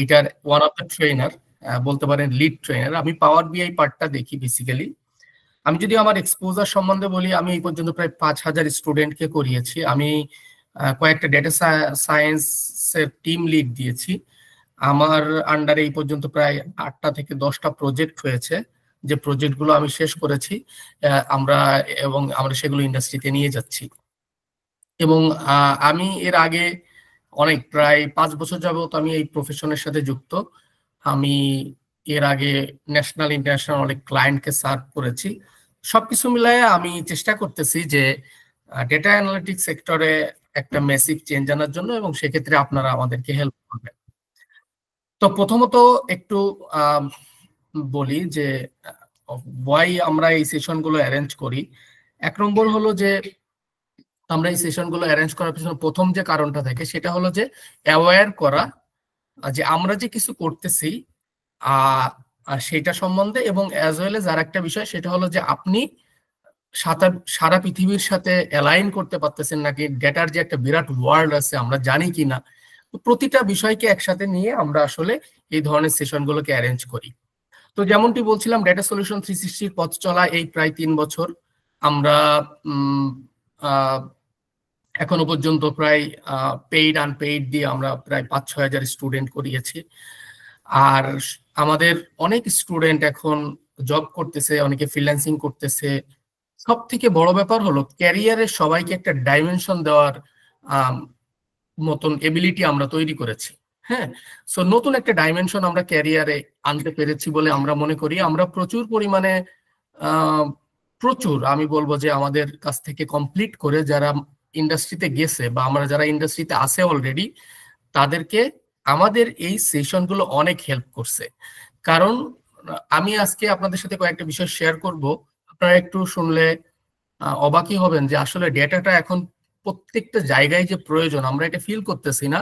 এইটার one of the trainer, বলতে পারেন লিড ট্রেনার। আমি পাওয়ার বিআই পার্টটা দেখি বেসিক্যালি। আমি যদি আমার এক্সপোজার সম্বন্ধে বলি, আমি এই পর্যন্ত প্রায় 5,000 স্টুডেন্টকে করিয়েছি। আমি কয়েকটা ডেটা সায়েন্সের টিম লিড দিয়েছি। আমার আন্ডারে এই পর্যন্ত প্রায় 8টা থেকে 10টা প্রজেক্ট হয়েছে, যে প্রজেক্টগুলো আমি শেষ করেছি এবং আমরা সেগুলো ইন্ডাস্ট্রিতে নিয়ে যাচ্ছি। এবং আমি এর আগে অনেক প্রায় 5 বছর যাবত আমি এই প্রফেশনের সাথে যুক্ত। আমি এর আগে ন্যাশনাল ইন্টারন্যাশনাল অনেক ক্লায়েন্টকে সার্ভ করেছি। সবকিছু মিলায়ে আমি চেষ্টা করতেছি যে ডেটা অ্যানালিটিক্স সেক্টরে একটা মেসিভ চেঞ্জ আনার জন্য, এবং সেক্ষেত্রে আপনারা আমাদেরকে হেল্প করবেন। তো প্রথমত একটু বলি যে ওয়াই আমরা এই সেশনগুলো অ্যারেঞ্জ করি। 1 নম্বর হলো যে আমরা এই সেশনগুলো অ্যারেঞ্জ করার পিছনে প্রথম যে কারণটা থাকে সেটা হলো যে অ্যাওয়্যার করা যে আমরা যে কিছু করতেছি সেটা সম্বন্ধে, এবং অ্যাজ ওয়েল এজ আর একটা বিষয় সেটা হলো যে আপনি সারা পৃথিবীর সাথে অ্যালাইন করতে পারতেছেন নাকি, ডেটার যে একটা বিরাট ওয়ার্ল্ড আছে আমরা জানি কিনা। প্রতিটা বিষয়কে একসাথে নিয়ে আমরা আসলে এই ধরনের সেশনগুলোকে অ্যারেঞ্জ করি। তো যেমনটি বলছিলাম, ডেটা সলিউশন 360 পথ চলা এই প্রায় 3 বছর। আমরা এখনো পর্যন্ত প্রায় পেইড আনপেইড দিয়ে আমরা প্রায় 5-6 হাজার স্টুডেন্ট করিয়েছি। আর আমাদের অনেক স্টুডেন্ট এখন জব করতেছে, অনেকে ফ্রিল্যান্সিং করতেছে। সব থেকে বড় ব্যাপার হলো ক্যারিয়ারে সবাইকে একটা ডাইমেনশন দেওয়ার মতন এবিলিটি আমরা তৈরি করেছি। হ্যাঁ, সো নতুন একটা ডাইমেনশন আমরা ক্যারিয়ারে আনতে পেরেছি বলে আমরা মনে করি। আমরা প্রচুর পরিমাণে আমি বলবো যে আমাদের কাছ থেকে কমপ্লিট করে যারা ইন্ডাস্ট্রিতে গেছে বা আমরা যারা ইন্ডাস্ট্রিতে আছে অলরেডি, তাদেরকে আমাদের এই সেশনগুলো অনেক হেল্প করছে। কারণ আমি আজকে আপনাদের সাথে কয়েকটা বিষয় শেয়ার করব, আপনারা একটু শুনলে অবাকই হবেন যে আসলে ডেটাটা এখন প্রত্যেকটা জায়গায় যে প্রয়োজন আমরা এটা ফিল করতেছি না,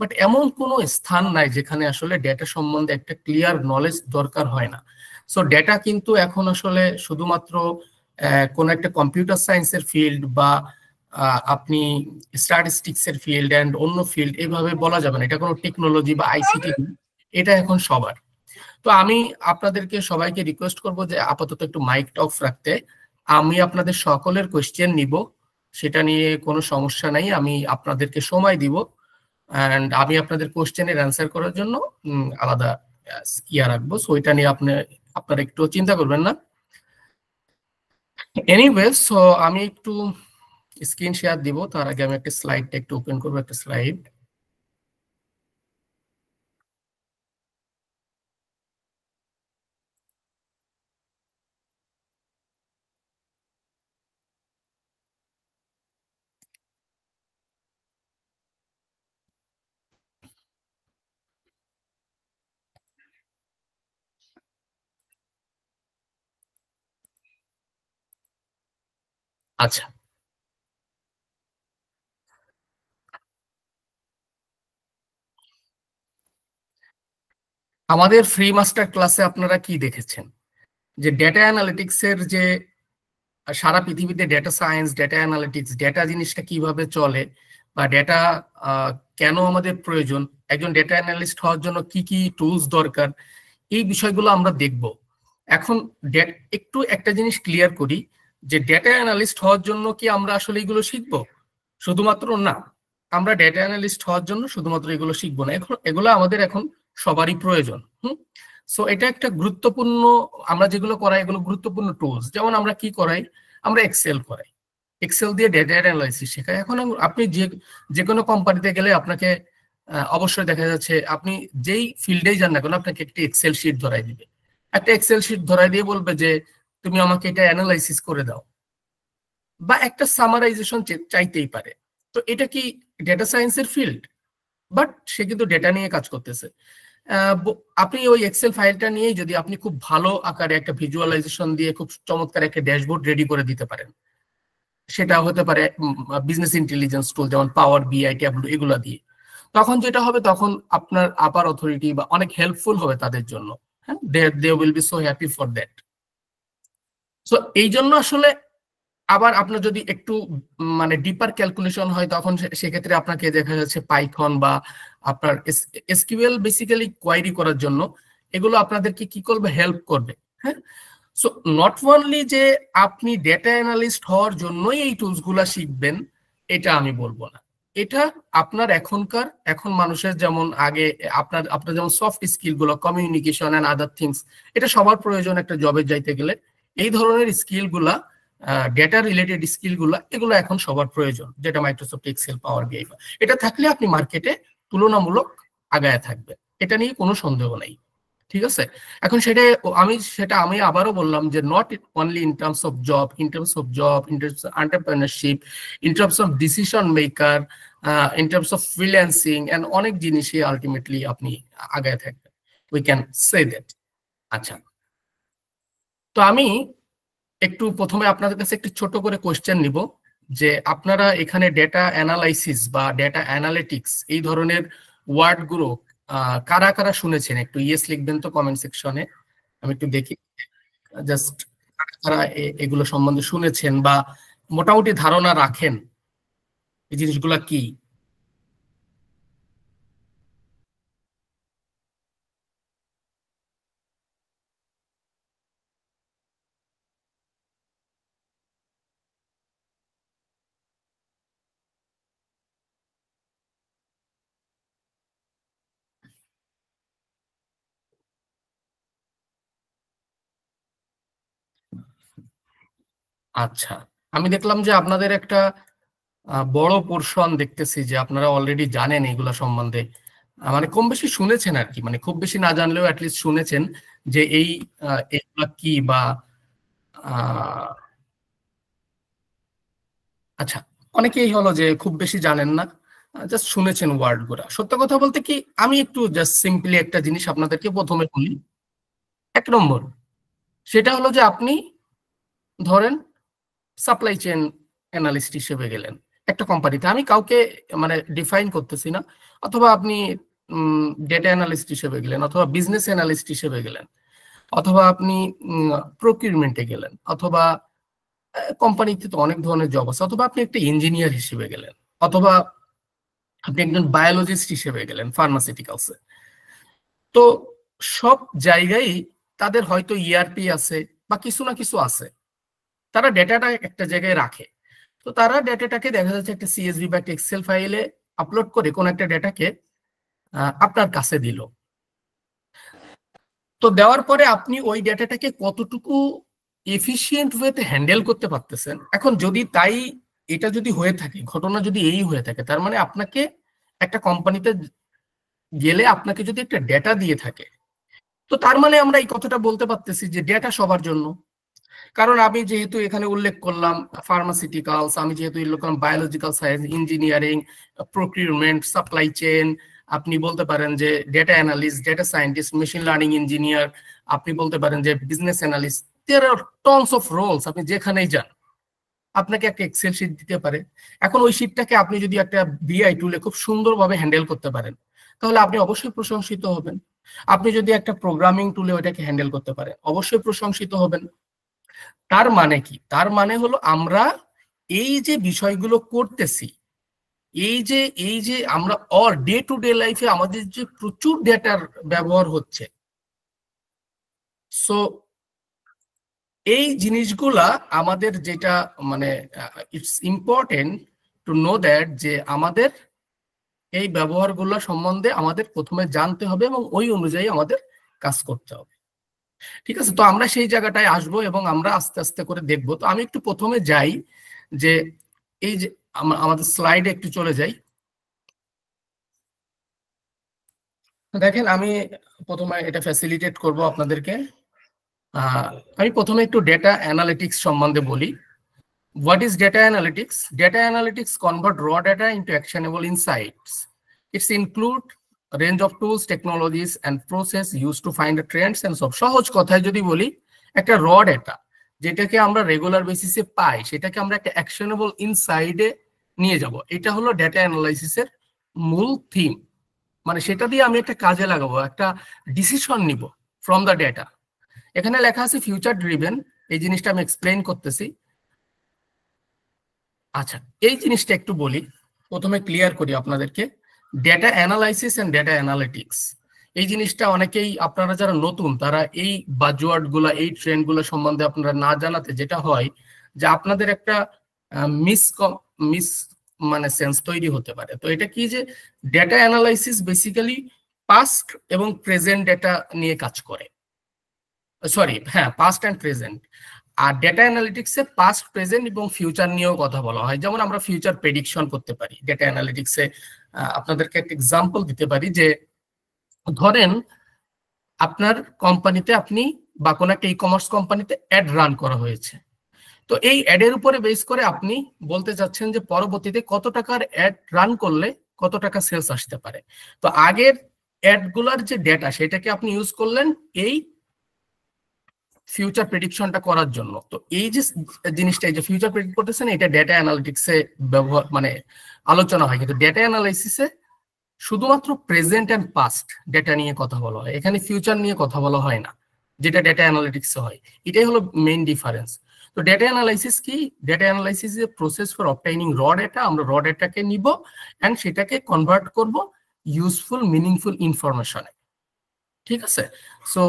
বাট এমন কোনো স্থান নাই যেখানে আসলে ডেটা সম্বন্ধে একটা ক্লিয়ার নলেজ দরকার হয় না। সো ডেটা কিন্তু এখন আসলে শুধুমাত্র কোন একটা কম্পিউটার সায়েন্সের ফিল্ড বা আপনি স্ট্যাটিস্টিক্স এর ফিল্ড এন্ড অন্য ফিল্ড এইভাবে বলা যাবে না। এটা কোনো টেকনোলজি বা আইসিটি, এটা এখন সবার। তো আমি আপনাদেরকে সবাইকে রিকোয়েস্ট করব যে আপাতত একটু মাইক অফ রাখতে। আমি আপনাদের সকলের কোয়েশ্চেন নিব, সেটা নিয়ে কোনো সমস্যা নাই। আমি আপনাদেরকে সময় দিব, এন্ড আমি আপনাদের কোয়েশ্চেনের অ্যান্সার করার জন্য আলাদা রাখবো। সো এটা নিয়ে আপনারা একটু চিন্তা করবেন না। এনিওয়ে, সো আমি একটু স্ক্রিন শেয়ার দিব। তার আগে আমি একটা স্লাইডটা একটু ওপেন করবো, একটা স্লাইড। আচ্ছা, আমাদের ফ্রি মাস্টার ক্লাসে আপনারা কি দেখেছেন যে ডেটা অ্যানালিটিক্স এর যে সারা পৃথিবীতে data science, data analytics, data জিনিসটা কিভাবে চলে বা ডেটা কেন আমাদের প্রয়োজন, একজন ডেটা অ্যানালিস্ট হওয়ার জন্য কি কি টুলস দরকার, এই বিষয়গুলো আমরা দেখব। এখন একটু একটা জিনিস ক্লিয়ার করি যে ডেটা অ্যানালিস্ট হওয়ার জন্য কি আমরা আসলে এগুলো শিখবো? শুধুমাত্র না, আমরা ডেটা অ্যানালিস্ট হওয়ার জন্য শুধুমাত্র এগুলো শিখবো না, এগুলো আমাদের এখন সবারই প্রয়োজন। সো এটা একটা গুরুত্বপূর্ণ, আমরা যেগুলো করাই এগুলো গুরুত্বপূর্ণ টুলস। যেমন আমরা কি করাই, আমরা এক্সেল করাই, এক্সেল দিয়ে ডেটা অ্যানালাইসিস শেখাই। এখন আপনি যে কোনো কোম্পানিতে গেলে আপনাকে অবশ্যই দেখা যাচ্ছে আপনি যেই ফিল্ডেই যান না কেন আপনাকে একটা এক্সেল শিট ধরাই দিবে। একটা এক্সেল শিট ধরাই দিয়ে বলবে যে তুমি আমাকে এটা অ্যানালাইসিস করে দাও, বা একটা সামারাইজেশন চাইতেই পারে। তো এটা কি ডেটা সায়েন্সের ফিল্ড? বাট সে কিন্তু ডেটা নিয়ে কাজ করতেছে। আপনি ওই এক্সেল ফাইলটা নিয়েই যদি আপনি খুব ভালো আকারে একটা ভিজুয়ালাইজেশন দিয়ে খুব চমৎকার একটা ড্যাশবোর্ড রেডি করে দিতে পারেন, সেটা হতে পারে বিজনেস ইন্টেলিজেন্স টুল যেমন পাওয়ার বিআই, ট্যাবলু, এগুলা দিয়ে, তখন যেটা হবে তখন আপনার আপার অথরিটি বা অনেক হেল্পফুল হবে তাদের জন্য। হ্যাঁ, they will be so happy for that. So এই জন্য আসলে আবার আপনার যদি একটু মানে ডিপার ক্যালকুলেশন হয়, তখন সেক্ষেত্রে আপনাকে দেখা যাচ্ছে পাইথন বা আপনার এসকিউএল বেসিক্যালি কোয়ারি করার জন্য এগুলো আপনাদেরকে কি করবে, হেল্প করবে। হ্যাঁ, সো নট অনলি যে আপনি ডেটা অ্যানালিস্ট হওয়ার জন্যই এই টুলস গুলা শিখবেন, এটা আমি বলবো না। এটা আপনার এখন মানুষের যেমন আগে আপনার আপনার যেমন সফট স্কিল গুলো, কমিউনিকেশন এন্ড আদার থিংস, এটা সবার প্রয়োজন একটা জবে যাইতে গেলে। এই ধরনের স্কিল গুলা, ডেটা রিলেটেড স্কিল গুলা, এগুলো এখন সবার প্রয়োজন, যেটা মাইক্রোসফট এক্সেল, পাওয়ার বিআই, এটা থাকলে আপনি মার্কেটে তুলনামূলক আগায় থাকবেন, এটা নিয়ে কোনো সন্দেহ নাই। ঠিক আছে, এখন সেটা আমি আবারও বললাম যে not only in terms of job, in terms of entrepreneurship, in terms of decision maker, in terms of freelancing and অনেক জিনিসই আলটিমেটলি আপনি আগায় থাকবেন, উই ক্যান সে দ্যাট। আচ্ছা, তো আমি একটু প্রথমে আপনাদের কাছে একটু ছোট করে কোশ্চেন নিব যে আপনারা এখানে ডেটা অ্যানালাইসিস বা ডেটা অ্যানালিটিক্স এই ধরনের ওয়ার্ড গুলো কারা কারা শুনেছেন, একটু ইয়েস লিখবেন তো কমেন্ট সেকশনে, আমি একটু দেখি জাস্ট কারা এগুলো সম্বন্ধে শুনেছেন বা মোটামুটি ধারণা রাখেন এই জিনিসগুলা কি। আচ্ছা, আমি দেখলাম যে আপনাদের একটা বড় পোর্শন দেখতেছি যে আপনারা অলরেডি জানেন এগুলা সম্বন্ধে, মানে কম বেশি শুনেছেন আর কি, মানে খুব বেশি না জানলেও অ্যাটলিস্ট শুনেছেন যে এগুলা কি বা আহ, আচ্ছা, অনেকেই হলো যে খুব বেশি জানেন না, জাস্ট শুনেছেন ওয়ার্ড গুলা। সত্য কথা বলতে কি, আমি একটু জাস্ট সিম্পলি একটা জিনিস আপনাদেরকে প্রথমে বলি। 1 নম্বর, সেটা হলো যে আপনি ধরেন সাপ্লাই চেইন অ্যানালিস্ট হিসেবে গেলেন একটা কোম্পানিতে, আমি কাউকে মানে ডিফাইন করতেছি না, অথবা আপনি ডেটা অ্যানালিস্ট হিসেবে গেলেন, অথবা বিজনেস অ্যানালিস্ট হিসেবে গেলেন, অথবা আপনি প্রকিউরমেন্টে গেলেন, অথবা কোম্পানিতে তো অনেক ধরনের জব আছে, অথবা আপনি একটা ইঞ্জিনিয়ার হিসেবে গেলেন, অথবা আপনি একজন বায়োলজিস্ট হিসেবে গেলেন ফার্মাসিউটিক্যালসে। তো সব জায়গায় তাদের হয়তো ইআরপি আছে বা কিছু না কিছু আছে, তারা ডেটাটা একটা জায়গায় রাখে। তো তারা ডেটাটাকে দেখা যাচ্ছে একটা সিএসভি বা একটা এক্সেল ফাইলে আপলোড করে কোন একটা ডেটাকে আপনার কাছে দিল। তো দেওয়ার পরে আপনি ওই ডেটাটাকে কতটুকু এফিশিয়েন্ট ওয়েতে হ্যান্ডেল করতে পারতেছেন। এখন যদি তাই এটা যদি হয়ে থাকে, ঘটনা যদি এই হয়ে থাকে, তার মানে আপনাকে একটা কোম্পানিতে গেলে আপনাকে যদি একটা ডেটা দিয়ে থাকে, তো তার মানে আমরা এই কথাটা বলতে পারতেছি যে ডেটা সবার জন্য। কারণ আমি যেহেতু এখানে উল্লেখ করলাম ফার্মাসিউটিক্যালস, আমি যেহেতু উল্লেখ করলাম biological science, engineering, procurement, supply chain, আপনি বলতে পারেন যে data analyst, data scientist, machine learning engineer, আপনি বলতে পারেন যে business analyst, there are tons of roles. আপনি যেখানেই যান আপনাকে একটা এক্সেল শিট দিতে পারে। এখন ওই শিটটাকে আপনি যদি একটা বিআই টুলে খুব সুন্দরভাবে হ্যান্ডেল করতে পারেন, তাহলে আপনি অবশ্যই প্রশংসিত হবেন। আপনি যদি একটা প্রোগ্রামিং টুলে ওইটাকে হ্যান্ডেল করতে পারেন, অবশ্যই প্রশংসিত হবেন। তার মানে কি, তার মানে হলো আমরা এই যে বিষয়গুলো করতেছি, এই যে আমরা ডে টু ডে লাইফে আমাদের যে প্রচুর ডেটার ব্যবহার হচ্ছে, সো এই জিনিসগুলা আমাদের যেটা মানে it's important to know that যে আমাদের এই ব্যবহারগুলো সম্বন্ধে আমাদের প্রথমে জানতে হবে এবং ওই অনুযায়ী আমাদের কাজ করতে হবে। ঠিক আছে, তো আমরা সেই জায়গাটায় আসবো এবং আমরা আস্তে আস্তে করে দেখবো। তো আমি একটু প্রথমে যাই যে এই যে আমাদের স্লাইডে একটু চলে যাই। দেখেন, আমি প্রথমে এটা ফ্যাসিলিটেট করব আপনাদেরকে। আমি প্রথমে একটু ডেটা অ্যানালিটিক্স সম্বন্ধে বলি। What is data analytics? Data analytics convert raw data into actionable insights. It's include a range of tools, technologies, and process used to find the trends and so. সহজ কথায় যদি বলি, একটা র ডেটা যেটাকে আমরা রেগুলার বেসিসে পাই, সেটাকে আমরা একটা অ্যাকশনেবল ইনসাইডে নিয়ে যাব। এটা হলো ডেটা অ্যানালাইসিসের মূল থিম। মানে সেটা দিয়ে আমি একটা কাজে লাগাবো, একটা ডিসিশন নিব ফ্রম দ্য ডেটা। এখানে লেখা আছে ফিউচার ড্রিভেন, এই জিনিসটা আমি এক্সপ্লেইন করতেছি। আচ্ছা, এই জিনিসটা একটু বলি, প্রথমে ক্লিয়ার করি আপনাদেরকে। Data analysis and data analytics, এই জিনিসটা অনেকেই, আপনারা যারা নতুন তারা এই বাজওয়ার্ড গুলা, এই ট্রেন্ড গুলো সম্বন্ধে আপনারা না জানাতে যেটা হয় যে আপনাদের একটা মিস মিস মানে সেন্স তৈরি হতে পারে। তো এটা কি, যে ডেটা অ্যানালাইসিস বেসিক্যালি পাস্ট এবং প্রেজেন্ট ডেটা নিয়ে কাজ করে। সরি, হ্যাঁ, পাস্ট অ্যান্ড প্রেজেন্ট। আর ডেটা অ্যানালিটিক্সে পাস্ট, প্রেজেন্ট এবং ফিউচার নিয়েও কথা বলা হয়। যেমন আমরা ফিউচার প্রেডিকশন করতে পারি ডেটা অ্যানালিটিক্সে। আপনাদেরকে একটা এক্সাম্পল দিতে পারি, যে ধরেন আপনার কোম্পানিতে আপনি বা কোনো একটা ই কমার্স কোম্পানিতে অ্যাড রান করা হয়েছে। তো এই অ্যাডের উপরে বেস করে আপনি বলতে চাচ্ছেন যে পরবর্তীতে কত টাকার অ্যাড রান করলে কত টাকা সেলস আসতে পারে। তো আগের অ্যাড গুলার যে ডেটা, সেটাকে আপনি ইউজ করলেন এই ফিউচার প্রেডিকশনটা করার জন্য। তো এই যে জিনিসটা, এই যে ফিউচার প্রেডিক্ট করতেছেন, এটা ডেটা অ্যানালিটিক্সে ব্যবহার মানে আলোচনা হয়। কিন্তু ডেটা অ্যানালাইসিসে শুধুমাত্র প্রেজেন্ট অ্যান্ড পাস্ট ডেটা নিয়ে কথা বলা হয়, এখানে ফিউচার নিয়ে কথা বলা হয় না, যেটা ডেটা অ্যানালিটিক্সে হয়। এটাই হলো মেইন ডিফারেন্স। তো ডেটা অ্যানালাইসিস কি? Data analysis is a process for obtaining র ডেটা। আমরা র ডেটাকে নিব এন্ড সেটাকে কনভার্ট করব ইউজফুল, মিনিংফুল ইনফরমেশনে। ঠিক আছে? সো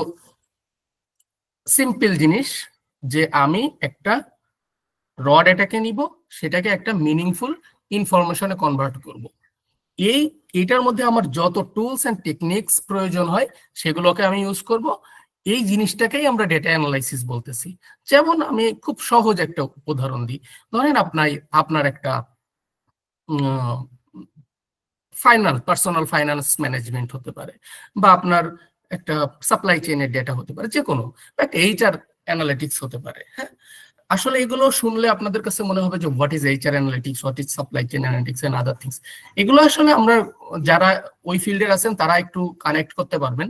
সিম্পল জিনিস, যে আমি একটা র ডেটাকে নিব, সেটাকে একটা মিনিংফুল ইনফরমেশনে কনভার্ট করব। এইটার মধ্যে আমার যত টুলস এন্ড টেকনিক্স প্রয়োজন হয় সেগুলোকে আমি ইউজ করব। এই জিনিসটাকেই আমরা ডেটা অ্যানালাইসিস বলতেছি। যেমন আমি খুব সহজ একটা উদাহরণ দিই। ধরেন আপনার একটা পার্সোনাল ফাইন্যান্স ম্যানেজমেন্ট হতে পারে, বা আপনার একটা সাপ্লাই চেইনের ডেটা হতে পারে, যে কোনো একটা এইচআর অ্যানালিটিক্স হতে পারে। হ্যাঁ, আসলে এগুলো শুনলে আপনাদের কাছে মনে হবে যে what is HR analytics, what is supply chain analytics and other things. এগুলো আসলে আমরা যারা ওই ফিল্ডের আছেন তারা একটু কানেক্ট করতে পারবেন,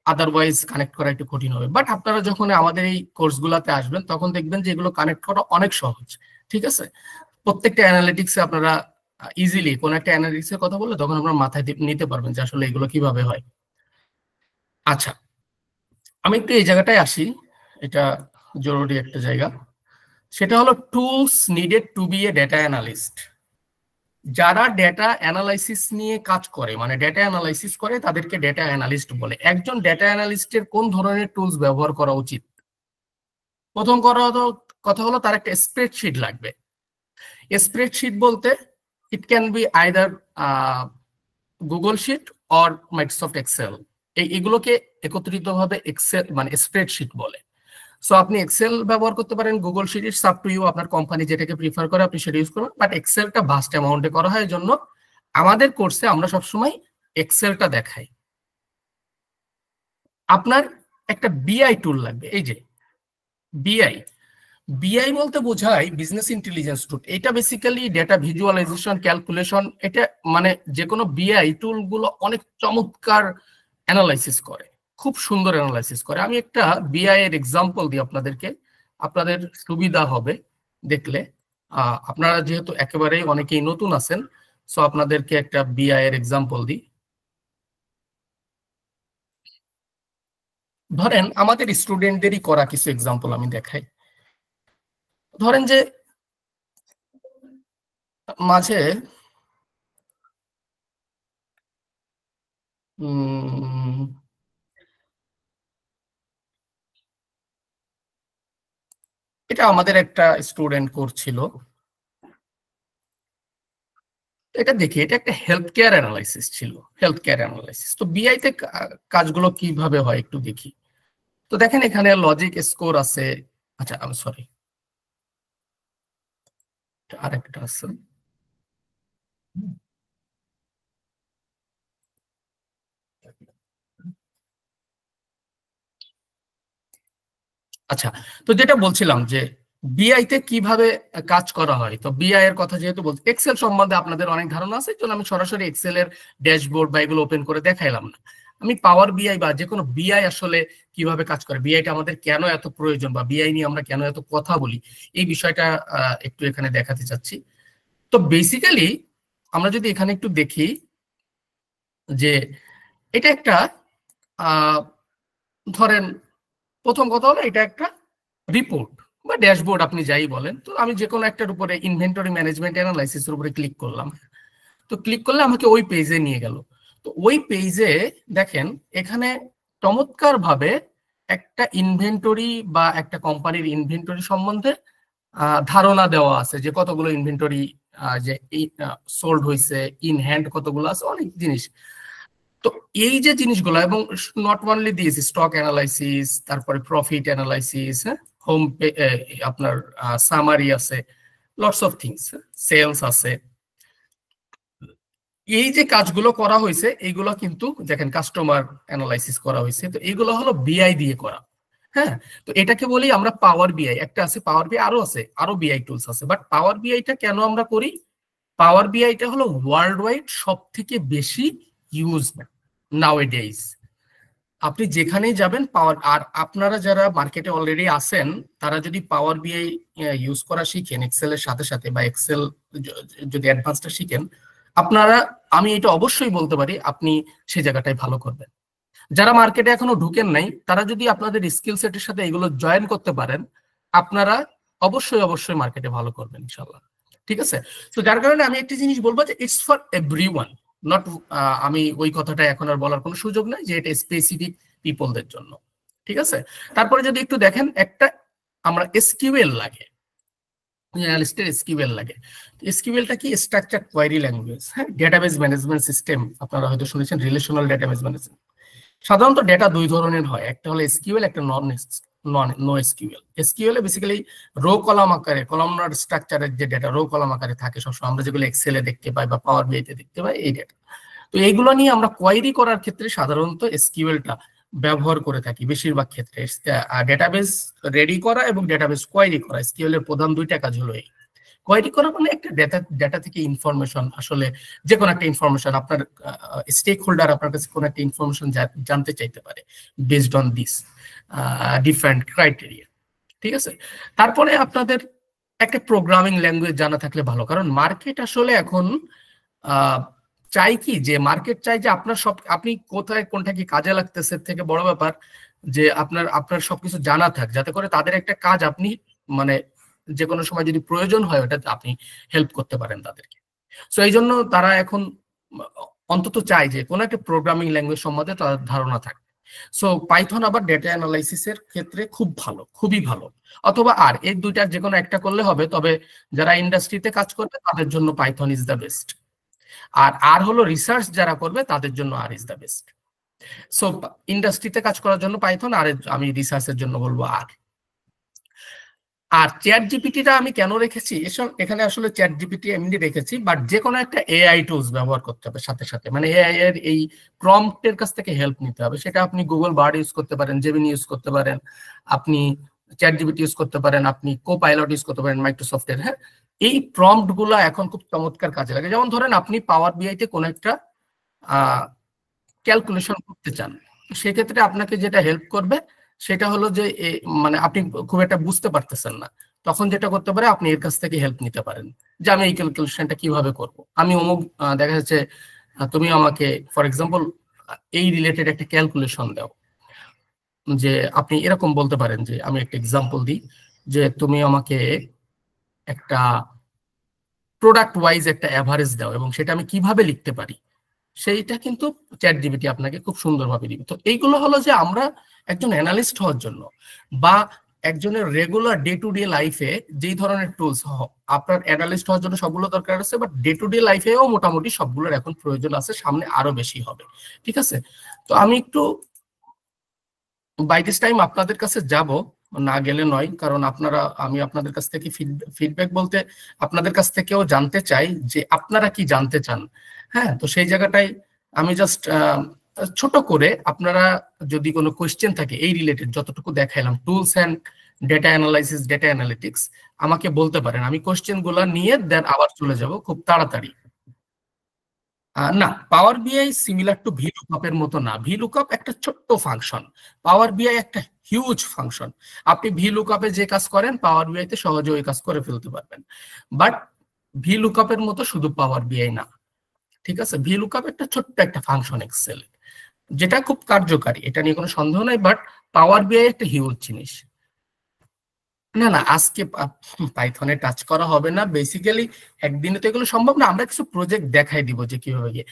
আদারওয়াইজ কানেক্ট করা একটু কঠিন হবে। বাট আপনারা যখন আমাদের এই কোর্সগুলোতে আসবেন তখন দেখবেন যে এগুলো কানেক্ট করা অনেক সহজ। ঠিক আছে? প্রত্যেকটা অ্যানালিটিক্সে আপনারা ইজিলি কোন একটা অ্যানালিটিক্সের কথা বললে তখন আপনারা মাথায় নিতে পারবেন যে আসলে এগুলো কিভাবে হয়। আচ্ছা, আমি একটু এই জায়গাটায় আসি, এটা জরুরি একটা জায়গা। সেটা হলো tools needed to be a data analyst. যারা ডেটা অ্যানালাইসিস নিয়ে কাজ করে, মানে ডেটা অ্যানালাইসিস করে, তাদেরকে ডেটা অ্যানালিস্ট বলে। একজন ডেটা অ্যানালিস্টের কোন ধরনের টুলস ব্যবহার করা উচিত? প্রথম কথা হলো তার একটা স্প্রেডশিট লাগবে। স্প্রেডশিট বলতে it can be either Google sheet or Microsoft Excel. এগুলোকে একত্রিতভাবে এক্সেল মানে স্প্রেডশিট বলে। সো আপনি এক্সেল ব্যবহার করতে পারেন, Google sheet it's up to you, আপনার কোম্পানি যেটাকে প্রিফার করে আপনি সেটা ইউজ করবেন। বাট এক্সেলটা ভাস্ট অ্যামাউন্টে করা হয়, জন্য আমাদের কোর্সে আমরা সবসময় এক্সেলটা দেখাই। আপনার একটা বিআই টুল লাগবে। এই যে বিআই, বিআই বলতে বোঝায় বিজনেস ইন্টেলিজেন্স টুল। এটা বেসিক্যালি ডেটা ভিজুয়ালাইজেশন, ক্যালকুলেশন, এটা মানে যে কোনো বিআই টুল গুলো অনেক চমৎকার অ্যানালাইসিস করে, খুব সুন্দর অ্যানালাইসিস করে। আমি একটা বিআই এর এক্সাম্পল দিই আপনাদেরকে, আপনাদের সুবিধা হবে দেখলে। আপনারা যেহেতু একেবারেই অনেকেই নতুন আছেন, সো আপনাদেরকে একটা বিআই এর এক্সাম্পল দিই। ধরেন আমাদের স্টুডেন্টদেরই করা কিছু এক্সাম্পল আমি দেখাই। ধরেন যে মাঝে এটা আমাদের একটা স্টুডেন্ট করছিল, এটা দেখি, এটা একটা হেলথ কেয়ার অ্যানালাইসিস ছিল, হেলথ কেয়ার অ্যানালাইসিস। তো বিআই তে কাজগুলো কিভাবে হয় একটু দেখি। তো দেখেন এখানে লজিক স্কোর আছে। আচ্ছা, আমি সরি, আরেকটা আছে। আচ্ছা, তো যেটা বলছিলাম যে বিআই তে কিভাবে কাজ করা হয়। তো বিআই এর কথা যেহেতু বলছি, এক্সেল সম্বন্ধে আপনাদের অনেক ধারণা আছে, জন্য আমি সরাসরি এক্সেল এর ড্যাশবোর্ড বা এগুলো ওপেন করে দেখাইলাম না। আমি পাওয়ার বিআই বা যে কোনো বিআই আসলে কিভাবে কাজ করে, বিআইটা আমাদের কেন এত প্রয়োজন, বা বিআই নিয়ে আমরা কেন এত কথা বলি, এই বিষয়টা একটু এখানে দেখাতে চাচ্ছি। তো বেসিক্যালি আমরা যদি এখানে একটু দেখি যে এটা একটা ধরেন, প্রথম কথা হলো এটা একটা রিপোর্ট, বা ড্যাশবোর্ড আপনি যাই বলেন। তো আমি যে কোনো একটার উপরে ইনভেন্টরি ম্যানেজমেন্ট অ্যানালাইসিসের উপরে ক্লিক করলাম। তো ক্লিক করলে আমাকে ওই পেজে নিয়ে গেল। তো ওই পেজে দেখেন এখানে চমৎকার ভাবে একটা ইনভেন্টরি বা একটা কোম্পানির ইনভেন্টরি সম্বন্ধে ধারণা দেওয়া আছে, যে কতগুলো ইনভেন্টরি যে সোল্ড হয়েছে, ইন হ্যান্ড কতগুলো আছে, অনেক জিনিস। তো এই যে জিনিসগুলো, এবং not only this, stock analysis, তারপরে প্রফিট অ্যানালাইসিস, হোম আপনার সামারি আছে, লটস অফ থিংস, সেলস আছে। এই যে কাজগুলো করা হয়েছে এইগুলো কিন্তু দেখেন কাস্টমার অ্যানালাইসিস করা হয়েছে, তো এইগুলো হলো বিআই দিয়ে করা। হ্যাঁ, তো এটাকে বলি আমরা পাওয়ার বিআই। একটা আছে পাওয়ার বিআই, আরো আছে, আরো বিআই টুলস আছে, বাট পাওয়ার বিআইটা কেন আমরা করি? পাওয়ার বিআইটা হলো ওয়ার্ল্ড ওয়াইড সব থেকে বেশি ইউজ নাওএডেজ। আপনি যেখানেই যাবেন পাওয়ার, আর আপনারা যারা মার্কেটে অলরেডি আছেন তারা যদি পাওয়ার বিআই ইউজ করা শিখেন এক্সেলের সাথে সাথে, বা এক্সেল যদি অ্যাডভান্সটা শিখেন, আপনারা, আমি এটা অবশ্যই বলতে পারি আপনি সে জায়গাটায় ভালো করবেন। যারা মার্কেটে এখনো ঢুকেন নাই তারা যদি আপনাদের স্কিল সেটের সাথে এগুলো জয়েন করতে পারেন, আপনারা অবশ্যই অবশ্যই মার্কেটে ভালো করবেন ইনশাল্লাহ। ঠিক আছে? তো যার কারণে আমি একটা জিনিস বলবো যে ইটস ফর এভরিওয়ান, নট, আমি ওই কথাটা এখন আর বলার কোনো সুযোগ নাই যে এটা স্পেসিফিক পিপলদের জন্য। ঠিক আছে? তারপরে যদি একটু দেখেন, একটা আমরা এসকিউএল লাগে, অ্যানালিস্টের এসকিউএল লাগে। এসকিউএলটা কি? Structured query language. হ্যাঁ, ডেটাবেস ম্যানেজমেন্ট সিস্টেম, আপনারা হয়তো শুনেছেন রিলেশনাল ডেটাবেস ম্যানেজমেন্ট। সাধারণত ডেটা দুই ধরনের হয়, একটা হলো এসকিউএল, একটা নো এসকিউএল। এসকিউএল এ বেসিক্যালি রো কলাম আকারে, কলামনার স্ট্রাকচারের যে ডেটা রো কলাম আকারে থাকে সবসময়, আমরা যেগুলো এক্সেলে দেখতে পাই বা পাওয়ার বিআইতে দেখতে পাই, এই ডেটা। তো এইগুলো নিয়ে আমরা কোয়েরি করার ক্ষেত্রে সাধারণত এসকিউএলটা ব্যবহার করে থাকি বেশিরভাগ ক্ষেত্রে। ডেটাবেস রেডি করা এবং ডেটাবেস কোয়েরি করা, এসকিউএল এর প্রধান দুইটা কাজ হলো এই। কোয়েরি করা মানে একটা ডেটা থেকে ইনফরমেশন, আসলে যে কোনো একটা ইনফরমেশন, আপনার স্টেক হোল্ডার আপনার কাছে কোনো একটা ইনফরমেশন জানতে চাইতে পারে based on this different criteria. ঠিক আছে? তারপরে আপনাদের একটা প্রোগ্রামিং ল্যাঙ্গুয়েজ জানা থাকলে ভালো, কারণ মার্কেট আসলে এখন চাই কি, যে মার্কেট চাই যে আপনার সব, আপনি কোথায় কোনটা কি কাজে লাগতেছে থেকে বড় ব্যাপার যে আপনার আপনার সবকিছু জানা থাক, যাতে করে তাদের একটা কাজ আপনি মানে যে কোনো সময় যদি প্রয়োজন হয় ওটা আপনি হেল্প করতে পারেন তাদেরকে। সো এই জন্য তারা এখন অন্তত চায় যে কোনো একটা প্রোগ্রামিং ল্যাঙ্গুয়েজ সম্বন্ধে তাদের ধারণা থাকে। সো পাইথন আবার ডেটা অ্যানালাইসিসের ক্ষেত্রে খুব ভালো, খুবই ভালো। অথবা আর এই দুইটার যে কোনো একটা করলে হবে, তবে যারা ইন্ডাস্ট্রিতে কাজ করবে তাদের জন্য পাইথন ইজ দ্য বেস্ট। আর হলো রিসার্চ যারা করবে তাদের জন্য আর ইজ দ্য বেস্ট। সো ইন্ডাস্ট্রিতে কাজ করার জন্য পাইথন, আর আমি রিসার্চের জন্য বলবো আর। আর চ্যাট জিপিটিটা আমি কেন রেখেছি এখানে, আসলে চ্যাট জিপিটি এমনি রেখেছি, বাট যে কোনো একটা এআই টুলস ব্যবহার করতে হবে সাথে সাথে, মানে এআই এর এই প্রম্পটের কাছ থেকে হেল্প নিতে হবে। সেটা আপনি গুগল বার্ড ইউজ করতে পারেন, জেমিনি ইউজ করতে পারেন, আপনি চ্যাট জিপিটি ইউজ করতে পারেন, আপনি কোপাইলট ইউজ করতে পারেন মাইক্রোসফটের। হ্যাঁ, এই প্রম্পট গুলা এখন খুব চমৎকার কাজে লাগে। যেমন ধরেন আপনি পাওয়ার বিআইতে কোনো একটা ক্যালকুলেশন করতে চান, সেক্ষেত্রে আপনাকে যেটা হেল্প করবে সেটা হলো যে মানে আপনি খুব একটা বুঝতে পারতেছেন না, তখন যেটা করতে পারে আপনি এর কাছ থেকে হেল্প নিতে পারেন, যে আমি এই ক্যালকুলেশনটা কিভাবে করব। আমি অমুক দেখা যাচ্ছে তুমি আমাকে ফর এক্সাম্পল এই রিলেটেড একটা ক্যালকুলেশন দাও, যে আপনি এরকম বলতে পারেন, যে আমি একটা এক্সাম্পল দিই, যে তুমি আমাকে একটা প্রোডাক্ট ওয়াইজ একটা অ্যাভারেজ দাও এবং সেটা আমি কিভাবে লিখতে পারি, সেইটা কিন্তু চ্যাট জিপিটি আপনাকে খুব সুন্দরভাবে দিবে। তো এইগুলো হলো যে আমরা একজন অ্যানালিস্ট হওয়ার জন্য বা একজনের রেগুলার ডে টু ডে লাইফে যেই ধরনের টুলস, আপনার অ্যানালিস্ট হওয়ার জন্য সবগুলো দরকার আছে, বাট ডে টু ডে লাইফেও মোটামুটি সবগুলোর এখন প্রয়োজন আছে, সামনে আরো বেশি হবে। ঠিক আছে? তো আমি একটু বাই দিস টাইম আপনাদের কাছে যাব, না গেলে নয়, কারণ আপনারা, আমি আপনাদের কাছ থেকে ফিডব্যাক বলতে আপনাদের কাছ থেকেও জানতে চাই যে আপনারা কি জানতে চান। হ্যাঁ, তো সেই জায়গাটাই আমি জাস্ট ছোট করে, আপনারা যদি কোনো কোয়েশ্চেন থাকে এই রিলেটেড, যতটুকু দেখাইলাম tools and data analysis, data analytics, আমাকে বলতে পারেন। আমি কোয়েশ্চেন গুলা নিয়ে দেন আবার চলে যাব খুব তাড়াতাড়ি। না, পাওয়ার বিআই সিমিলার টু ভিলুকআপ এর মতো না। ভিলুকআপ একটা ছোট্ট ফাংশন, পাওয়ার বিআই একটা হিউজ ফাংশন। আপনি ভিলুকআপে যে কাজ করেন পাওয়ার বিআই তে সহজে ওই কাজ করে ফেলতে পারবেন, বাট ভিলুকআপ এর মতো শুধু পাওয়ার বিআই না। ঠিক আছে? ভিলুকআপ একটা ছোট্ট একটা ফাংশন এক্সেল, যেটা খুব কার্যকারী, এটা নিয়ে কোনো সন্দেহ নাই, বাট পাওয়ার বিআই একটা হিউজ জিনিস। না না, আজকে পাইথনে টাচ করা হবে না। বেসিক্যালি একদিনে তো এগুলো সম্ভব না, আমরা কিছু প্রজেক্ট দেখাই দিব যে কিভাবে গিয়ে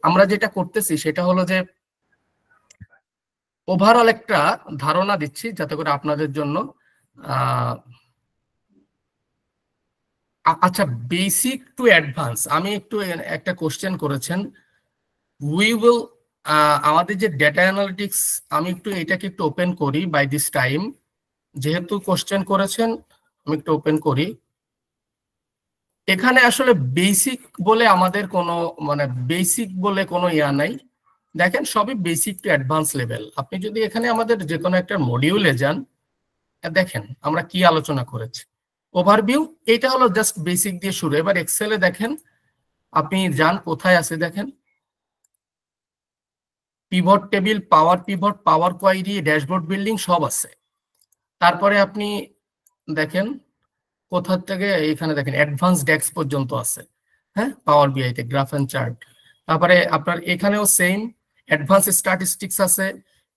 আমরা যেটা করতেছি সেটা হলো যে ওভারঅল একটা ধারণা দিচ্ছি যাতে করে আপনাদের জন্য আচ্ছা, বেসিক টু অ্যাডভান্স আমি একটু একটা কোশ্চেন করেছেন, উই উইল আমাদের যে ডেটা অ্যানালিটিক্স, আমি একটু এটাকে একটু ওপেন করি বাই দিস টাইম, যেহেতু কোশ্চেন করেছেন আমি একটু ওপেন করি। এখানে আসলে বেসিক বলে আমাদের কোনো মানে বেসিক বলে কোনো ইয়া নাই, দেখেন সবই বেসিক টু অ্যাডভান্স লেভেল। আপনি যদি এখানে আমাদের যে কোনো একটা মডিউলে যান, দেখেন আমরা কি আলোচনা করেছি। ওভারভিউ এটা হলো জাস্ট বেসিক দিয়ে শুরু। এবার এক্সেলে দেখেন, আপনি যান কোথায় আছে দেখেন, পিভট টেবিল, পাওয়ার পিভট, পাওয়ার কোয়ারি, ড্যাশবোর্ড বিল্ডিং সব আছে। তারপরে আপনি দেখেন কোথা থেকে, এখানে দেখেন অ্যাডভান্স ডেক্স পর্যন্ত আছে, হ্যাঁ, পাওয়ার বিআইতে গ্রাফ এন্ড চার্ট। তারপরে আপনার এখানেও সেম অ্যাডভান্স স্ট্যাটিস্টিক্স আছে,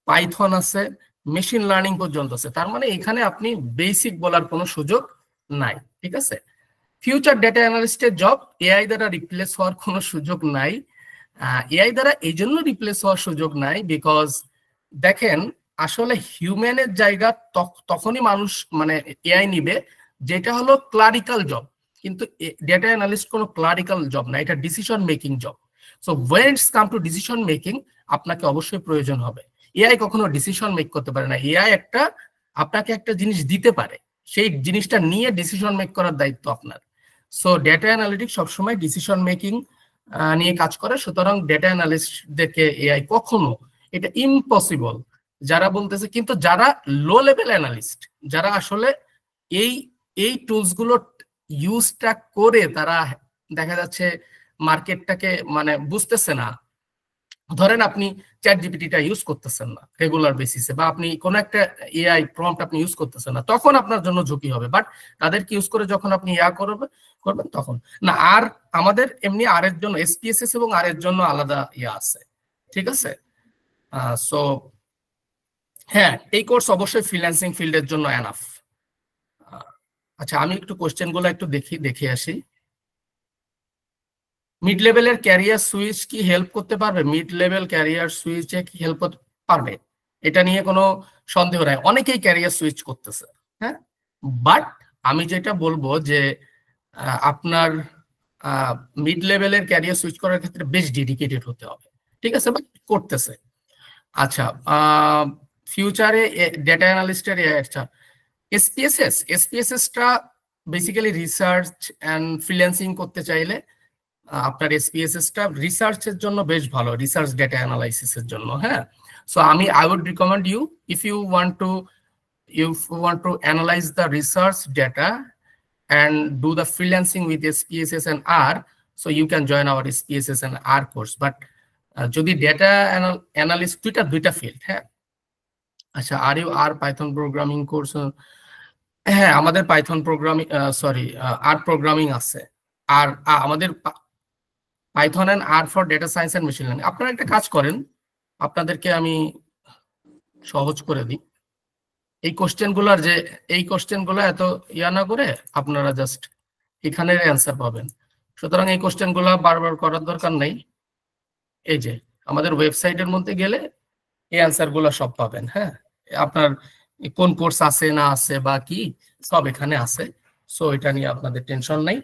পাইথন আছে, মেশিন লার্নিং পর্যন্ত আছে। তার মানে এখানে আপনি বেসিক বলার কোনো সুযোগ নাই, ঠিক আছে। ফিউচার ডেটা অ্যানালিস্টের জব এআই দ্বারা রিপ্লেস হওয়ার কোনো সুযোগ নাই। এআই দ্বারা এই জন্য রিপ্লেস হওয়ার সুযোগ নাই বিকজ দেখেন আসলে হিউম্যানের জায়গা তখনই মানুষ মানে এআই নিবে যেটা হলো ক্লারিক্যাল জব, কিন্তু ডেটা অ্যানালিস্ট কোনো ক্লারিক্যাল জব না, এটা decision making job. So when it's come to decision making আপনাকে অবশ্যই প্রয়োজন হবে। এআই কখনো ডিসিশন মেক করতে পারে না, এআই আপনাকে একটা জিনিস দিতে পারে, সেই জিনিসটা নিয়ে ডিসিশন মেক করার দায়িত্ব আপনার। সো ডেটা অ্যানালিটিক্স সবসময় ডিসিশন মেকিং নিয়ে কাজ করে, সুতরাং ডেটা অ্যানালিস্টদেরকে এআই কখনো, এটা ইম্পসিবল যারা বলতেছে। কিন্তু যারা লো লেভেল অ্যানালিস্ট, যারা আসলে এই এই টুলস গুলো ইউজটা করে তারা দেখা যাচ্ছে মার্কেটটাকে মানে বুঝতেছে না, ধরেন আপনি চ্যাট জিপিটিটা ইউজ করতেছেন না রেগুলার বেসিসে, বা আপনি কোন একটা এআই প্রম্পট আপনি ইউজ করতেছেন না, তখন আপনার জন্য ঝুঁকি হবে। বাট তাদেরকে ইউজ করে যখন আপনি করবেন তখন না। আর আমাদের এমনি আর এর জন্য এসপিএসএস এবং আর এর জন্য আলাদা ইয়া আছে, ঠিক আছে। সো হ্যাঁ, এই কোর্স অবশ্যই ফ্রিল্যান্সিং ফিল্ডের জন্য এনাফ। আচ্ছা, আমি একটু কোশ্চেন গুলো একটু দেখে আসি। মিড লেভেলের ক্যারিয়ার সুইচ কি হেল্প করতে পারবে? মিড লেভেল ক্যারিয়ার সুইচে কি হেল্প করতে পারবে, এটা নিয়ে কোনো সন্দেহ নাই, অনেকেই ক্যারিয়ার সুইচ করতেছে, হ্যাঁ। বাট আমি যেটা বলবো যে আপনার মিড লেভেলের ক্যারিয়ার সুইচ করার ক্ষেত্রে বেশ ডেডিকেটেড হতে হবে, ঠিক আছে, বাট করতেছে। আচ্ছা, ফিউচারে ডেটা অ্যানালিস্টের এসপিএসএসটা বেসিক্যালি রিসার্চ অ্যান্ড ফ্রিল্যান্সিং করতে চাইলে আপনার এসপিএসএসটা রিসার্চের জন্য বেশ ভালো, রিসার্চ ডেটা অ্যানালাইসিসের জন্য, হ্যাঁ। So I would recommend you, if you want to analyse the research data and do the freelancing with SPSS and R, so you can join our SPSS and R course. But যদি data analyst দুইটা field, হ্যাঁ। আচ্ছা, আর you R Python programming course? হ্যাঁ, আমাদের Python programming R programming আছে, আর আমাদের Python and R for data science and machine learning. আপনারা একটা কাজ করেন, আপনাদেরকে আমি সহজ করে দিই, এই কোশ্চেনগুলো এত ইয়া না করে আপনারা জাস্ট এখানের অ্যান্সার পাবেন। সুতরাং এই কোশ্চেনগুলো বারবার করার দরকার নেই, এই যে আমাদের ওয়েবসাইটের মধ্যে গেলে এই অ্যান্সারগুলো সব পাবেন, হ্যাঁ। আপনার কোন কোর্স আছে না আছে বা কি সব এখানে আছে, সো এটা নিয়ে আপনাদের টেনশন নাই।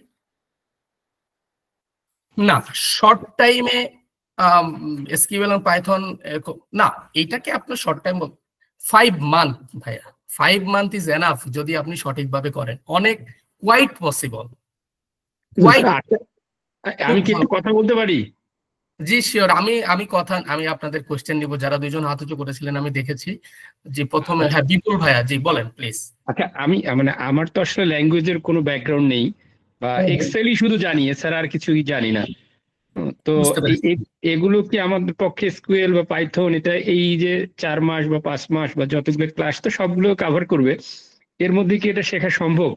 না, শর্ট টাইমে এসকিউএল এবং পাইথন না, এইটাকে আপনার শর্ট টাইম 5 মান্থ ভাইয়া, 5 মান্থ ইজ এনাফ যদি আপনি সঠিকভাবে করেন, অনেক কোয়াইট পসিবল। আমি কি একটু কথা বলতে পারি? জি শিওর, আমি আপনাদের কোশ্চেন নিব। যারা দুইজন হাত উঁচু করেছিলেন আমি দেখেছি, যে প্রথমে হ্যাঁ বিপুল ভাইয়া, জি বলেন প্লিজ। আচ্ছা, আমি মানে আমার তো আসলে ল্যাঙ্গুয়েজের কোনো ব্যাকগ্রাউন্ড নেই, বা এক্সেলই শুধু জানি, এছাড়া আর কিছুই জানি না। তো এগুলো কি আমাদের পক্ষে এসকিউএল বা পাইথন, এটা এই যে 4 মাস বা 5 মাস বা যতগুলো ক্লাস, তো সবগুলো কভার করবে, এর মধ্যে কি এটা শেখা সম্ভব?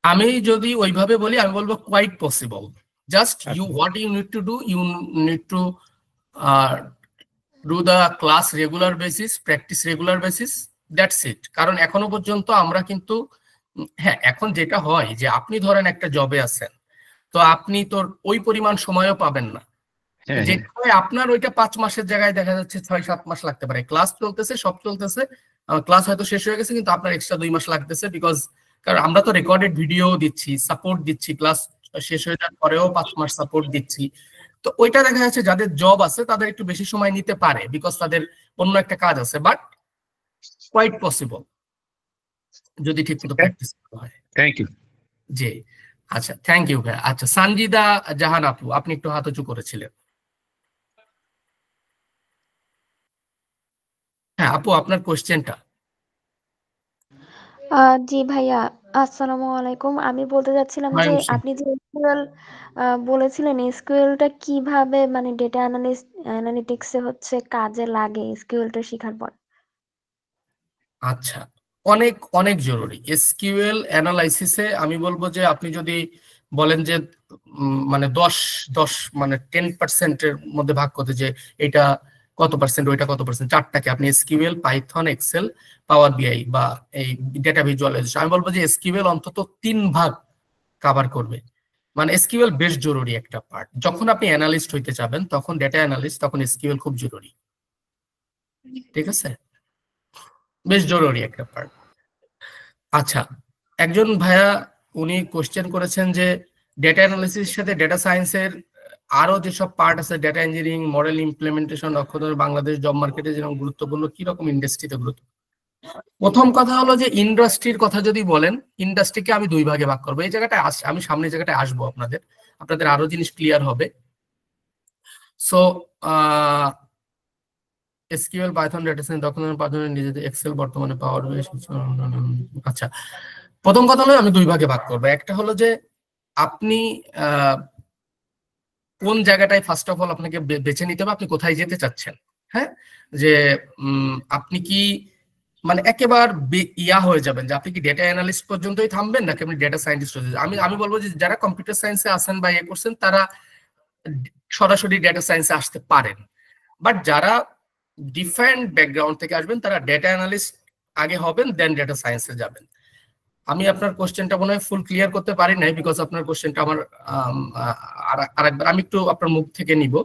আমি যদি ওইভাবে বলি, আমি বলবো quite possible. Just what you need to do, you need to do the class regular basis, practice regular basis, that's it. কারণ এখনো পর্যন্ত আমরা কিন্তু হ্যাঁ, এখন যেটা হয় যে আপনি ধরেন একটা জবে আছেন, তো আপনি তোর ওই পরিমাণ সময়ও পাবেন না। যেটা হয় আপনার ওইটা 5 মাসের জায়গায় দেখা যাচ্ছে 6-7 মাস লাগতে পারে। ক্লাস চলতেছে, সব চলতেছে, ক্লাস হয়তো শেষ হয়ে গেছে, কিন্তু আপনার এক্সট্রা 2 মাস লাগতেছে, বিকজ কারণ আমরা তো রেকর্ডেড ভিডিও দিচ্ছি, সাপোর্ট দিচ্ছি, ক্লাস শেষ হয়ে যাওয়ার পরেও 5 মাস সাপোর্ট দিচ্ছি। তো ওইটা দেখা যাচ্ছে যাদের জব আছে তাদের একটু বেশি সময় নিতে পারে, বিকজ তাদের অন্য একটা কাজ আছে, বাট কোয়াইট পসিবল যদি ঠিক মতো প্র্যাকটিস হয়। Thank you. জি, আচ্ছা, থ্যাংক ইউ ভাই। আচ্ছা, সানজিদা জাহান আপু, আপনি একটু হাত উঁচু করেছিলেন। হ্যাঁ আপু, আপনার কোশ্চেনটা। জি ভাইয়া, আসসালামু আলাইকুম। আমি বলতে চাচ্ছিলাম যে আপনি যে এসকিউএল বলেছিলেন, এসকিউএলটা কিভাবে মানে ডেটা অ্যানালিটিক্সে হচ্ছে কাজে লাগে এসকিউএলটা শেখার পর? আচ্ছা, অনেক অনেক জরুরি এসকিউএল অ্যানালাইসিসে। আমি বলবো যে আপনি যদি বলেন যে মানে 10 মানে 10%-এর মধ্যে ভাগ করতে, যে এটা কত পার্সেন্ট, ওইটা কত পার্সেন্ট, চারটাকে আপনি এসকিউএল, পাইথন, এক্সেল, পাওয়ার বিআই বা এই ডেটা ভিজুয়ালাইজেশন, আমি বলবো যে এসকিউএল অন্তত 3 ভাগ কভার করবে। মানে এসকিউএল বেশ জরুরি একটা পার্ট। যখন আপনি অ্যানালিস্ট হইতে যাবেন, তখন ডেটা অ্যানালিস্ট, তখন এসকিউএল খুব জরুরি। ঠিক আছে, বেশ জরুরি একটা পার্ট। আচ্ছা, একজন ভাইয়া উনি কোশ্চেন করেছেন যে ডেটা অ্যানালিসিস সাথে ডেটা সায়েন্সের আরো যেসব পার্ট আছে, ডেটা ইঞ্জিনিয়ারিং, মডেল ইমপ্লিমেন্টেশন, দক্ষতা বাংলাদেশ জব মার্কেটে যেরকম গুরুত্বপূর্ণ, কিরকম ইন্ডাস্ট্রিতে গুরুত্ব। প্রথম কথা হলো যে ইন্ডাস্ট্রির কথা যদি বলেন, ইন্ডাস্ট্রিকে আমি 2 ভাগে ভাগ করবো। এই জায়গাটায় আমি সামনে জায়গাটায় আসবো, আপনাদের আরো জিনিস ক্লিয়ার হবে। So SQL, Python, data science, দক্ষতা পাঁচজনের নিজেদের, এক্সেল, বর্তমানে পাওয়ার বিআই। আচ্ছা, প্রথম কথা হলো আমি 2 ভাগে ভাগ করবো। একটা হলো যে আপনি কোন জায়গাটায় ফার্স্ট অফ অল আপনাকে বেছে নিতে হবে, আপনি কোথায় যেতে চাচ্ছেন। হ্যাঁ, যে আপনি কি মানে একেবারে ইয়া হয়ে যাবেন যে আপনি কি ডেটা অ্যানালিস্ট পর্যন্তই থামবেন, নাকি আপনি ডেটা সায়েন্টিস্ট হয়ে যাবেন। আমি বলবো যে যারা কম্পিউটার সায়েন্সে আছেন বা ইয়ে করছেন, তারা সরাসরি ডেটা সায়েন্সে আসতে পারেন, বাট যারা ডিফারেন্ট ব্যাকগ্রাউন্ড থেকে আসবেন, তারা ডেটা অ্যানালিস্ট আগে হবেন, দেন ডেটা সায়েন্সে যাবেন। আমি আপনার কোশ্চেনটা মনে হয় ফুল ক্লিয়ার করতে পারি নাই, বিকজ আপনার কোশ্চেনটা আমার আরেকবার আমি একটু আপনার মুখ থেকে নিব।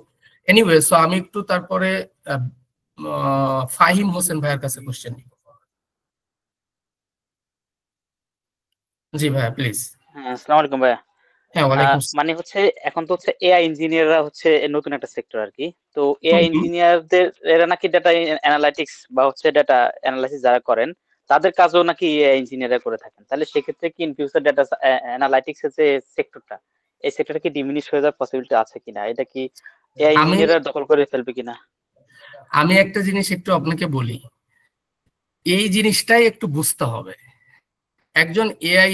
এনিওয়ে, সো আমি একটু তারপরে ফাহিম হোসেন ভাইয়ের কাছে কোশ্চেন নিব। জি ভাইয়া, প্লিজ। হ্যাঁ, আসসালামু আলাইকুম ভাইয়া। হ্যাঁ, ওয়ালাইকুম আসসালাম। মানে হচ্ছে এখন তো হচ্ছে এআই ইঞ্জিনিয়াররা হচ্ছে নতুন একটা সেক্টর আর কি। তো এআই ইঞ্জিনিয়ারদের এরা নাকি ডেটা অ্যানালাইটিক্স বা হচ্ছে ডেটা অ্যানালাইসিস যারা করেন, তাদের কাজও নাকি এআই ইঞ্জিনিয়াররা করে থাকেন। তাহলে সেক্ষেত্রে কি ইন ফিউচার ডেটা অ্যানালাইটিক্স এর যে সেক্টরটা, এই সেক্টরটা কি ডিমিনিশ হয়ে যাওয়ার পসিবিলিটি আছে কিনা? এটা কি এআই ইঞ্জিনিয়াররা দখল করে ফেলবে কিনা? আমি একটা জিনিস একটু আপনাকে বলি, এই জিনিসটাই একটু বুঝতে হবে। একজন এআই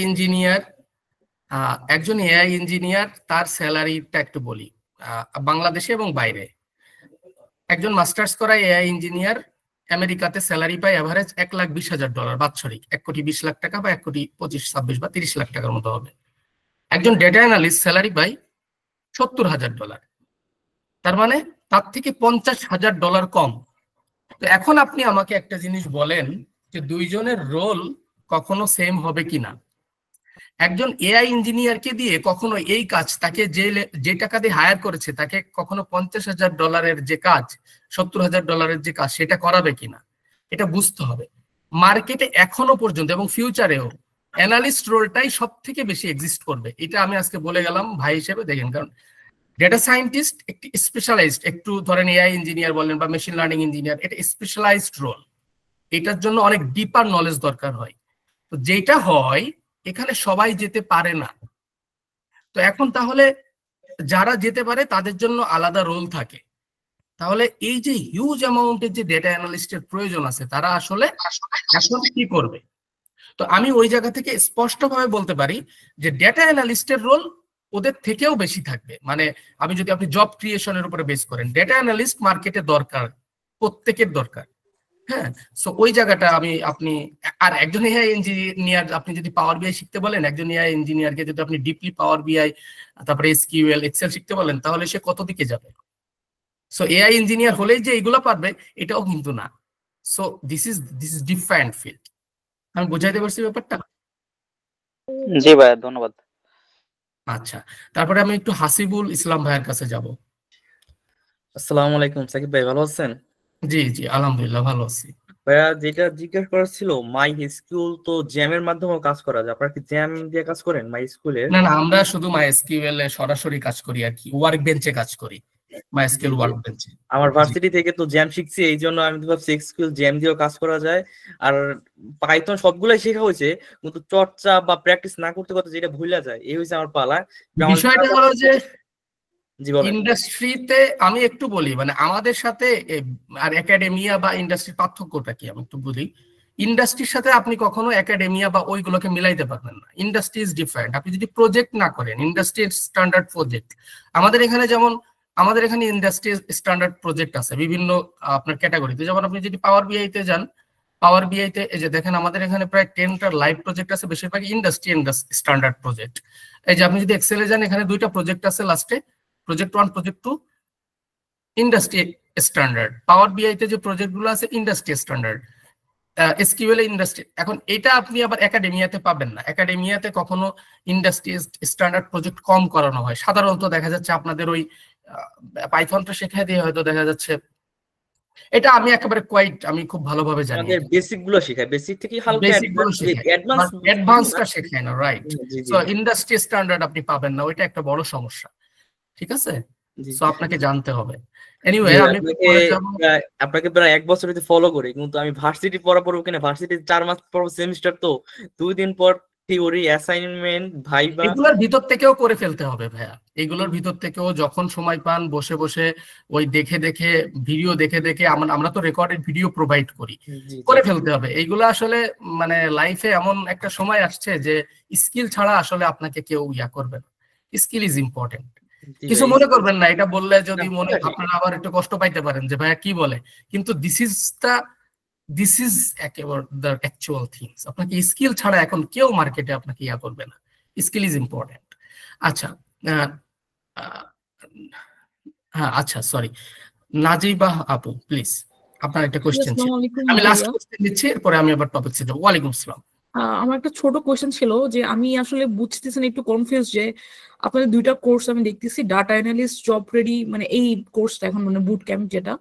ইঞ্জিনিয়ার তার স্যালারিটা একটু বলি, বাংলাদেশে এবং বাইরে। একজন মাস্টার্স করা এআই ইঞ্জিনিয়ার আমেরিকাতে স্যালারি পায় এভারেজ $1,20,000 বাৎসরিক, 1,20,00,000 টাকা বা 1,25,26 বা 30 লাখ টাকার মতো হবে। একজন ডেটা অ্যানালিস্ট স্যালারি পায় $70,000, তার মানে তার থেকে $50,000 কম। তো এখন আপনি আমাকে একটা জিনিস বলেন যে দুইজনের রোল কখনো সেম হবে কিনা। একজন এআই ইঞ্জিনিয়ারকে দিয়ে কখনো এই কাজ, তাকে যে টাকা দিয়ে হায়ার করেছে, তাকে কখনো $50,000 যে কাজ, $70,000 যে কাজ, সেটা করাবে কিনা, এটা বুঝতে হবে। মার্কেটে এখনো পর্যন্ত এবং ফিউচারেও অ্যানালিস্ট রোলটাই সব থেকে বেশি এক্সিস্ট করবে। এটা আমি আজকে বলে গেলাম ভাই হিসেবে, দেখেন। কারণ ডেটা সায়েন্টিস্ট একটি স্পেশালাইজড, একটু ধরেন এআই ইঞ্জিনিয়ার বলেন বা মেশিন লার্নিং ইঞ্জিনিয়ার, এটা স্পেশালাইজড রোল। এটার জন্য অনেক ডিপার নলেজ দরকার হয়। তো যেটা হয়, এখানে সবাই যেতে পারে না। তো এখন তাহলে যারা যেতে পারে তাদের জন্য আলাদা রোল থাকে। তাহলে এই যে হিউজ অ্যামাউন্টের যে ডেটা অ্যানালিস্টের প্রয়োজন আছে, তারা আসলে এখন কি করবে? তো আমি ওই জায়গা থেকে স্পষ্টভাবে বলতে পারি যে ডেটা অ্যানালিস্টের রোল ওদের থেকেও বেশি থাকবে। মানে আপনি জব ক্রিয়েশনের উপরে বেস করেন, ডেটা অ্যানালিস্ট মার্কেটে দরকার, প্রত্যেকের দরকার। হ্যাঁ, সো ওই জায়গাটা আপনি আর একজন এআই ইঞ্জিনিয়ার, আপনি যদি পাওয়ার বিআই শিখতে বলেন, একজন এআই ইঞ্জিনিয়ারকে যদি আপনি ডিপলি পাওয়ার বিআই, তারপরে এসকিউএল, এক্সেল শিখতে বলেন, তাহলে সে কত দিকে যাবে? সো এআই ইঞ্জিনিয়ার হলেই যে এগুলো পারবে, এটাও কিন্তু না। So this is different field. আমি বোঝাইতে পারছি ব্যাপারটা? জি ভাই, ধন্যবাদ। আচ্ছা, তারপরে আমি একটু হাসিবুল ইসলাম ভাইয়ের কাছে যাব। আসসালামু আলাইকুম সাকিব ভাই, ভালো আছেন? জি জি, আলহামদুলিল্লাহ ভালো আছি। ভাইয়া যেটা জিজ্ঞেস করার ছিল, মাই স্কুল তো জ্যামের মাধ্যমেও কাজ করা যায়, আপনারা কি জ্যাম দিয়ে কাজ করেন মাই স্কুলে? না না, আমরা শুধু মাইএসকিউএল এ সরাসরি কাজ করি আর কি, ওয়ার্ক বেঞ্চে কাজ করি, মাইএসকিউএল ওয়ার্ক বেঞ্চে। আমার ভার্সিটি থেকে তো জ্যাম শিখছি, এই জন্য আমি তো ভাবছি এসকিউএল জ্যাম দিয়েও কাজ করা যায়। আর পাইথন সবগুলাই শেখা হয়েছে, কিন্তু চর্চা বা প্র্যাকটিস না করতে করতে যেটা ভুলা যায়, এই হয়েছে আমার পালা। বিষয়টা হলো যে জি বলেন। ইন্ডাস্ট্রিতে আমি একটু বলি, মানে আমাদের সাথে আর একাডেমিয়া বা ইন্ডাস্ট্রির পার্থক্যটা কি আমি একটু বলি। ইন্ডাস্ট্রির সাথে আপনি কখনো একাডেমিয়া বা ওইগুলোকে মিলাইতে পারবেন না। Industry is different. আপনি যদি প্রজেক্ট না করেন, ইন্ডাস্ট্রির স্ট্যান্ডার্ড প্রজেক্ট, আমাদের এখানে ইন্ডাস্ট্রি স্ট্যান্ডার্ড প্রজেক্ট আছে বিভিন্ন আপনার ক্যাটাগরিতে। যেমন আপনি যদি পাওয়ার বিআই তে যান, পাওয়ার বিআই তে এই যে দেখেন আমাদের এখানে প্রায় 10টা লাইভ প্রজেক্ট আছে, বেশিরভাগ ইন্ডাস্ট্রি স্ট্যান্ডার্ড প্রজেক্ট। এই যে আপনি যদি এক্সেলে যান, এখানে 2টা প্রজেক্ট আছে লাস্টে, প্রজেক্ট 1 প্রজেক্ট 2 ইন্ডাস্ট্রি স্ট্যান্ডার্ড। পাওয়ার বিআই তে যে প্রজেক্টগুলো আছে ইন্ডাস্ট্রি স্ট্যান্ডার্ড, এসকিউএল ইন্ডাস্ট্রি। এখন এটা আপনি আবার একাডেমিয়াতে পাবেন না। একাডেমিয়াতে কখনো ইন্ডাস্ট্রি স্ট্যান্ডার্ড প্রজেক্ট কম করানো হয়। সাধারণত দেখা যাচ্ছে আপনাদের ওই পাইথনটা শেখায় দিয়ে হয়তো দেখা যাচ্ছে, এটা আমি একেবারে আমি খুব ভালোভাবে জানি, আমাদের বেসিক গুলো শেখায়, বেসিক থেকে হালকা অ্যাডভান্সটা শেখায় না, রাইট? সো ইন্ডাস্ট্রি স্ট্যান্ডার্ড আপনি পাবেন না, ওইটা একটা বড় সমস্যা। ঠিক আছে, সো আপনাকে জানতে হবে। এনিওয়ে আমি আপনাকে প্রায় 1 বছর হইতে ফলো করি, কিন্তু আমি ভার্সিটি পড়া পড়বো কিনা, ভার্সিটি 4 মাস পর সেমিস্টার, তো 2 দিন পর থিওরি, অ্যাসাইনমেন্ট, ভাইবা, এগুলোর ভিতর থেকেও করে ফেলতে হবে ভাইয়া। এগুলোর ভিতর থেকেও যখন সময় পান বসে বসে ওই দেখে দেখে ভিডিও দেখে দেখে, আমরা তো রেকর্ডেড ভিডিও প্রোভাইড করি, করে ফেলতে হবে। এইগুলো আসলে মানে লাইফে এমন একটা সময় আসছে যে স্কিল ছাড়া আসলে আপনাকে কেউ ইয়া করবে না। Skill is important. কিছু মনে করবেন না, এটা বললে যদি মনে আপনারা আবার একটু কষ্ট পাইতে পারেন যে ভাইয়া কি বলে, কিন্তু দিস ইজ একেবারে দ্য অ্যাকচুয়াল থিংস। আপনাকে স্কিল ছাড়া এখন কেউ মার্কেটে আপনাকে ইয়া করবে না। Skill is important. আচ্ছা, হ্যাঁ আচ্ছা, সরি, নাজিবা আপু প্লিজ, আপনার একটা কোশ্চেন ছিল। আমি লাস্ট কোশ্চেন দিচ্ছি, এরপরে আমি আবার টপিকসে যাব। ওয়ালাইকুম আসসালাম। আমার একটা ছোট কোশ্চেন ছিল যে আমি আসলে বুঝতেছি না, একটু কনফিউজ যে আপনাদের 2টা কোর্স আমি দেখতেছি, ডাটা অ্যানালিস্ট জব রেডি, মানে এই কোর্সটা এখন মানে বুট ক্যাম্প যেটা,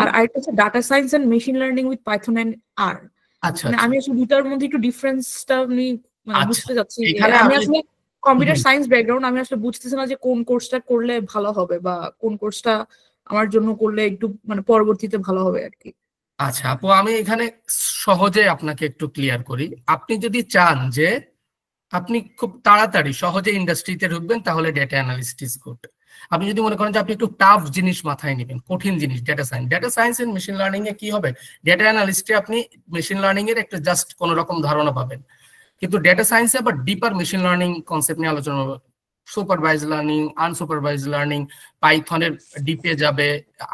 আর আরেকটা হচ্ছে data science and machine learning with Python and R. আচ্ছা, মানে আমি আসলে 2টার মধ্যে একটু ডিফারেন্সটা আমি মানে বুঝতে চাচ্ছি। আমি আসলে কম্পিউটার সায়েন্স ব্যাকগ্রাউন্ড, আমি আসলে বুঝতেছি না যে কোন কোর্সটা করলে ভালো হবে বা কোন কোর্সটা আমার জন্য করলে একটু মানে পরবর্তীতে ভালো হবে আর কি। আচ্ছা আপু, আমি এখানে সহজে আপনাকে একটু ক্লিয়ার করি। আপনি যদি চান যে আপনি খুব তাড়াতাড়ি সহজে ইন্ডাস্ট্রিতে ঢুকবেন, তাহলে ডেটা অ্যানালিস্ট ইজ গুড। আপনি যদি মনে করেন যে আপনি একটু টাফ জিনিস মাথায় নেবেন, কঠিন জিনিস, data science and machine learning এ কি হবে, ডেটা অ্যানালিস্টে আপনি মেশিন লার্নিং এর একটা জাস্ট কোন রকম ধারণা পাবেন, কিন্তু ডেটা সায়েন্সে আবার ডিপার মেশিন লার্নিং কনসেপ্ট নিয়ে আলোচনা হবে। সুপারভাইজ লার্নিং, আনসুপারভাইজ লার্নিং, পাইথনের ডিপে যাবে,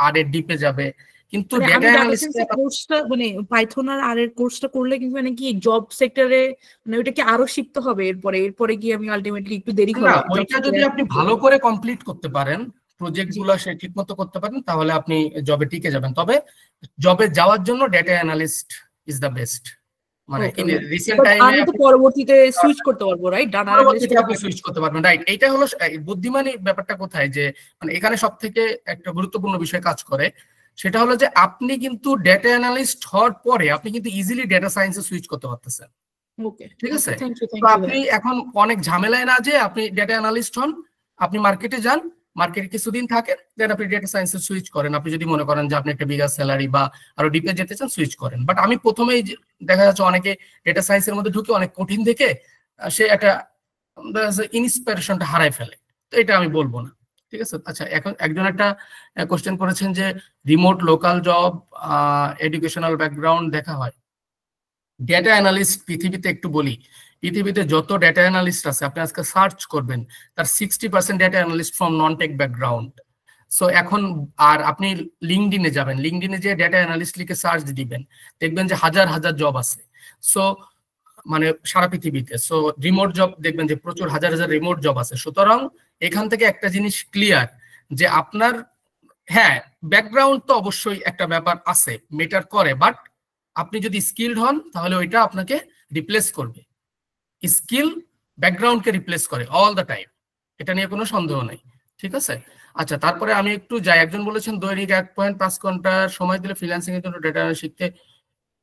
আর এর ডিপে যাবে। কিন্তু ডেটা অ্যানালিস্ট কোর্সটা মানে পাইথন আর আর এর কোর্সটা করলে কিন্তু মানে কি জব সেক্টরে মানে ওটা কি আরো শিখতে হবে এরপরে কি আমি আলটিমেটলি একটু দেরি হবে? ওইটা যদি আপনি ভালো করে কমপ্লিট করতে পারেন, প্রজেক্ট গুলো সে ঠিকমতো করতে পারেন, তাহলে আপনি জবে টিকে যাবেন। তবে জবে যাওয়ার জন্য data analyst is the best. মানে রিসেন্ট টাইমে আমি তো পরবর্তীতে সুইচ করতে পারবো, রাইট? ডাটা অ্যানালিস্টে আপনি সুইচ করতে পারবেন, রাইট? এইটা হলো বুদ্ধিমানী ব্যাপারটা কোথায়, যে মানে এখানে সবথেকে একটা গুরুত্বপূর্ণ বিষয় কাজ করে, সেটা হলো যে আপনি কিন্তু ডেটা অ্যানালিস্ট হওয়ার পরে আপনি কিন্তু ইজিলি ডেটা সায়েন্সে সুইচ করতে পারতেছেন। ঠিক আছে, তো আপনি এখন অনেক ঝামেলায় না যে আপনি ডেটা অ্যানালিস্ট হন, আপনি মার্কেটে যান, মার্কেটে কিছুদিন থাকেন, দেন আপনি ডেটা সায়েন্সে সুইচ করেন। আপনি যদি মনে করেন যে আপনি একটা বিগার স্যালারি বা আরো ডিপে যেতে চান, সুইচ করেন। বাট আমি প্রথমেই দেখা যাচ্ছে অনেকে ডেটা সায়েন্সের মধ্যে ঢুকে অনেক কঠিন দেখে সে একটা ইন্সপিরেশনটা হারায় ফেলে, তো এটা আমি বলবো না। ঠিক আছে, আচ্ছা এখন একজন একটা কোশ্চেন করেছেন যে remote local job, educational background দেখা হয়। ডেটা অ্যানালিস্ট পৃথিবীতে একটু বলি, পৃথিবীতে যত ডেটা অ্যানালিস্ট আছে আপনি আজকে সার্চ করবেন, তার 60% data analyst from non tech background. So এখন আর আপনি লিঙ্কডিনে যাবেন, লিঙ্কডিনে যে ডেটা অ্যানালিস্ট লিখে সার্চ দিবেন, দেখবেন যে হাজার হাজার জব আছে। সো মানে সারা পৃথিবীতে, সো রিমোট জব দেখবেন যে প্রচুর হাজার হাজার রিমোট জব আছে। সুতরাং এখান থেকে একটা জিনিস ক্লিয়ার যে আপনার, হ্যাঁ ব্যাকগ্রাউন্ড তো অবশ্যই একটা ব্যাপার আছে, মেটার করে, বাট আপনি যদি স্কিলড হন তাহলে ওইটা আপনাকে রিপ্লেস করবে, স্কিল ব্যাকগ্রাউন্ডকে রিপ্লেস করে অল দ্য টাইম, এটা নিয়ে কোনো সন্দেহ নেই, ঠিক আছে। আচ্ছা, তারপরে আমি একটু যাই, একজন বলেছেন দৈনিক 1.5 ঘন্টার সময় দিলে ফ্রিল্যান্সিং এর জন্য ডেটা শিখতে,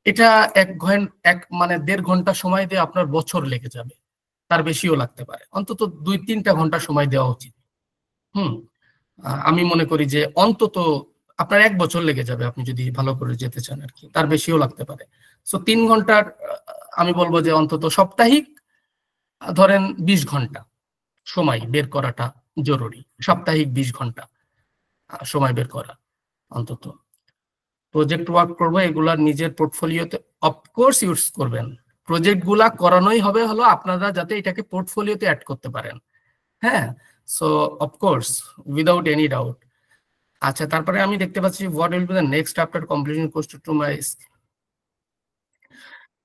এটা 1.5 ঘন্টা সময় দিয়ে আপনার বছর লেগে যাবে, তার বেশিও লাগতে পারে, অন্তত 2-3টা ঘন্টা সময় দেওয়া উচিত। আমি মনে করি যে অন্তত আপনার 1 বছর লেগে যাবে আপনি যদি ভালো করে যেতে চান আর কি, তার বেশিও লাগতে পারে। সো 3 ঘন্টার আমি বলবো যে অন্তত সাপ্তাহিক ধরেন 20 ঘন্টা সময় বের করাটা জরুরি, সাপ্তাহিক 20 ঘন্টা সময় বের করা অন্তত। প্রজেক্ট ওয়ার্ক করবো, এগুলা নিজের পোর্টফোলিওতে অফকোর্স ইউজ করবেন, প্রজেক্ট গুলা করানোই হবে হলো আপনারা যাতে এটাকে পোর্টফোলিওতে অ্যাড করতে পারেন, হ্যাঁ। So of course without any doubt. আচ্ছা, তারপরে আমি দেখতে পাচ্ছি what will be the next after completing course to my.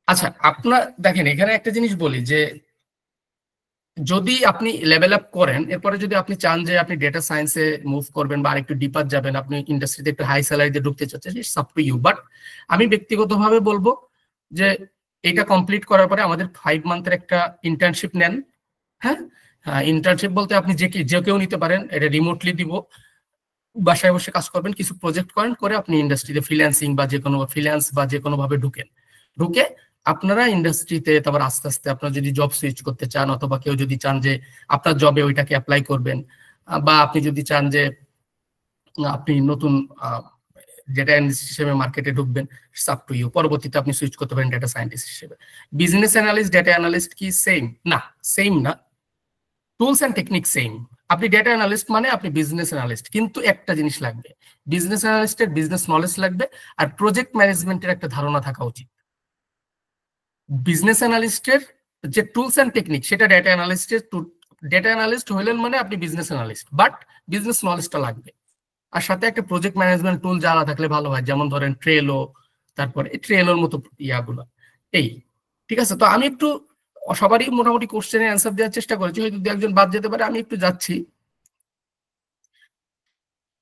আচ্ছা, আপনার দেখেন এখানে একটা জিনিস বলি যে যদি আপনি লেভেল আপ করেন, এরপরে যদি আপনি চান যে আপনি ডেটা সায়েন্সে মুভ করবেন বা আরেকটু ডিপার যাবেন, আপনি ইন্ডাস্ট্রিতে একটু হাই স্যালারিতে ঢুকতে চাচ্ছেন, it's up to you. But আমি ব্যক্তিগতভাবে বলবো যে এটা কমপ্লিট করার পরে আমাদের 5 মান্থের একটা ইন্টার্নশিপ নেন। হ্যাঁ, ইন্টার্নশিপ বলতে আপনি যে কেউ নিতে পারেন, এটা রিমোটলি দিব, বাসায় বসে কাজ করবেন, কিছু প্রজেক্ট করেন, করে আপনি ইন্ডাস্ট্রিতে ফ্রিল্যান্সিং বা যে কোনো ফ্রিল্যান্স বা যে কোনো ভাবে ঢুকে আপনারা ইন্ডাস্ট্রিতে তারপর আস্তে আস্তে আপনারা যদি জব সুইচ করতে চান, অথবা কেউ যদি চান যে আপনার জবে ওইটাকে অ্যাপ্লাই করবেন, বা আপনি যদি চান যে আপনি নতুন ডেটা অ্যানালিস্ট হিসেবে মার্কেটে ঢুকবেন, ইটস আপ টু ইউ। পরবর্তীতে আপনি সুইচ করতে পারেন ডেটা সায়েন্টিস্ট হিসেবে। বিজনেস অ্যানালিস্ট ডেটা অ্যানালিস্ট কি সেম? না, সেম না, টুলস অ্যান্ড টেকনিক সেম। আপনি ডেটা অ্যানালিস্ট মানে আপনি বিজনেস অ্যানালিস্ট, কিন্তু একটা জিনিস লাগবে, বিজনেস অ্যানালিস্টের বিজনেস নলেজ লাগবে, আর প্রজেক্ট ম্যানেজমেন্টের একটা ধারণা থাকা উচিত। বিজনেস অ্যানালিস্টের যে টুলস অ্যান্ড টেকনিক সেটা ডেটা অ্যানালিস্টের, ডেটা অ্যানালিস্ট হইলেন মানে আপনি বিজনেস অ্যানালিস্ট, বাট বিজনেস নলেজটা লাগবে। আর সাথে একটা প্রজেক্ট ম্যানেজমেন্ট টুল জানা থাকলে ভালো হয়, যেমন ধরেন ট্রেলো, তারপরে ট্রেলোর মতো ইয়াগুলো, এই ঠিক আছে। তো আমি একটু সবারই মোটামুটি কোশ্চেনের অ্যান্সার দেওয়ার চেষ্টা করেছি, হয়তো 2-1 বাদ যেতে পারে, আমি একটু যাচ্ছি।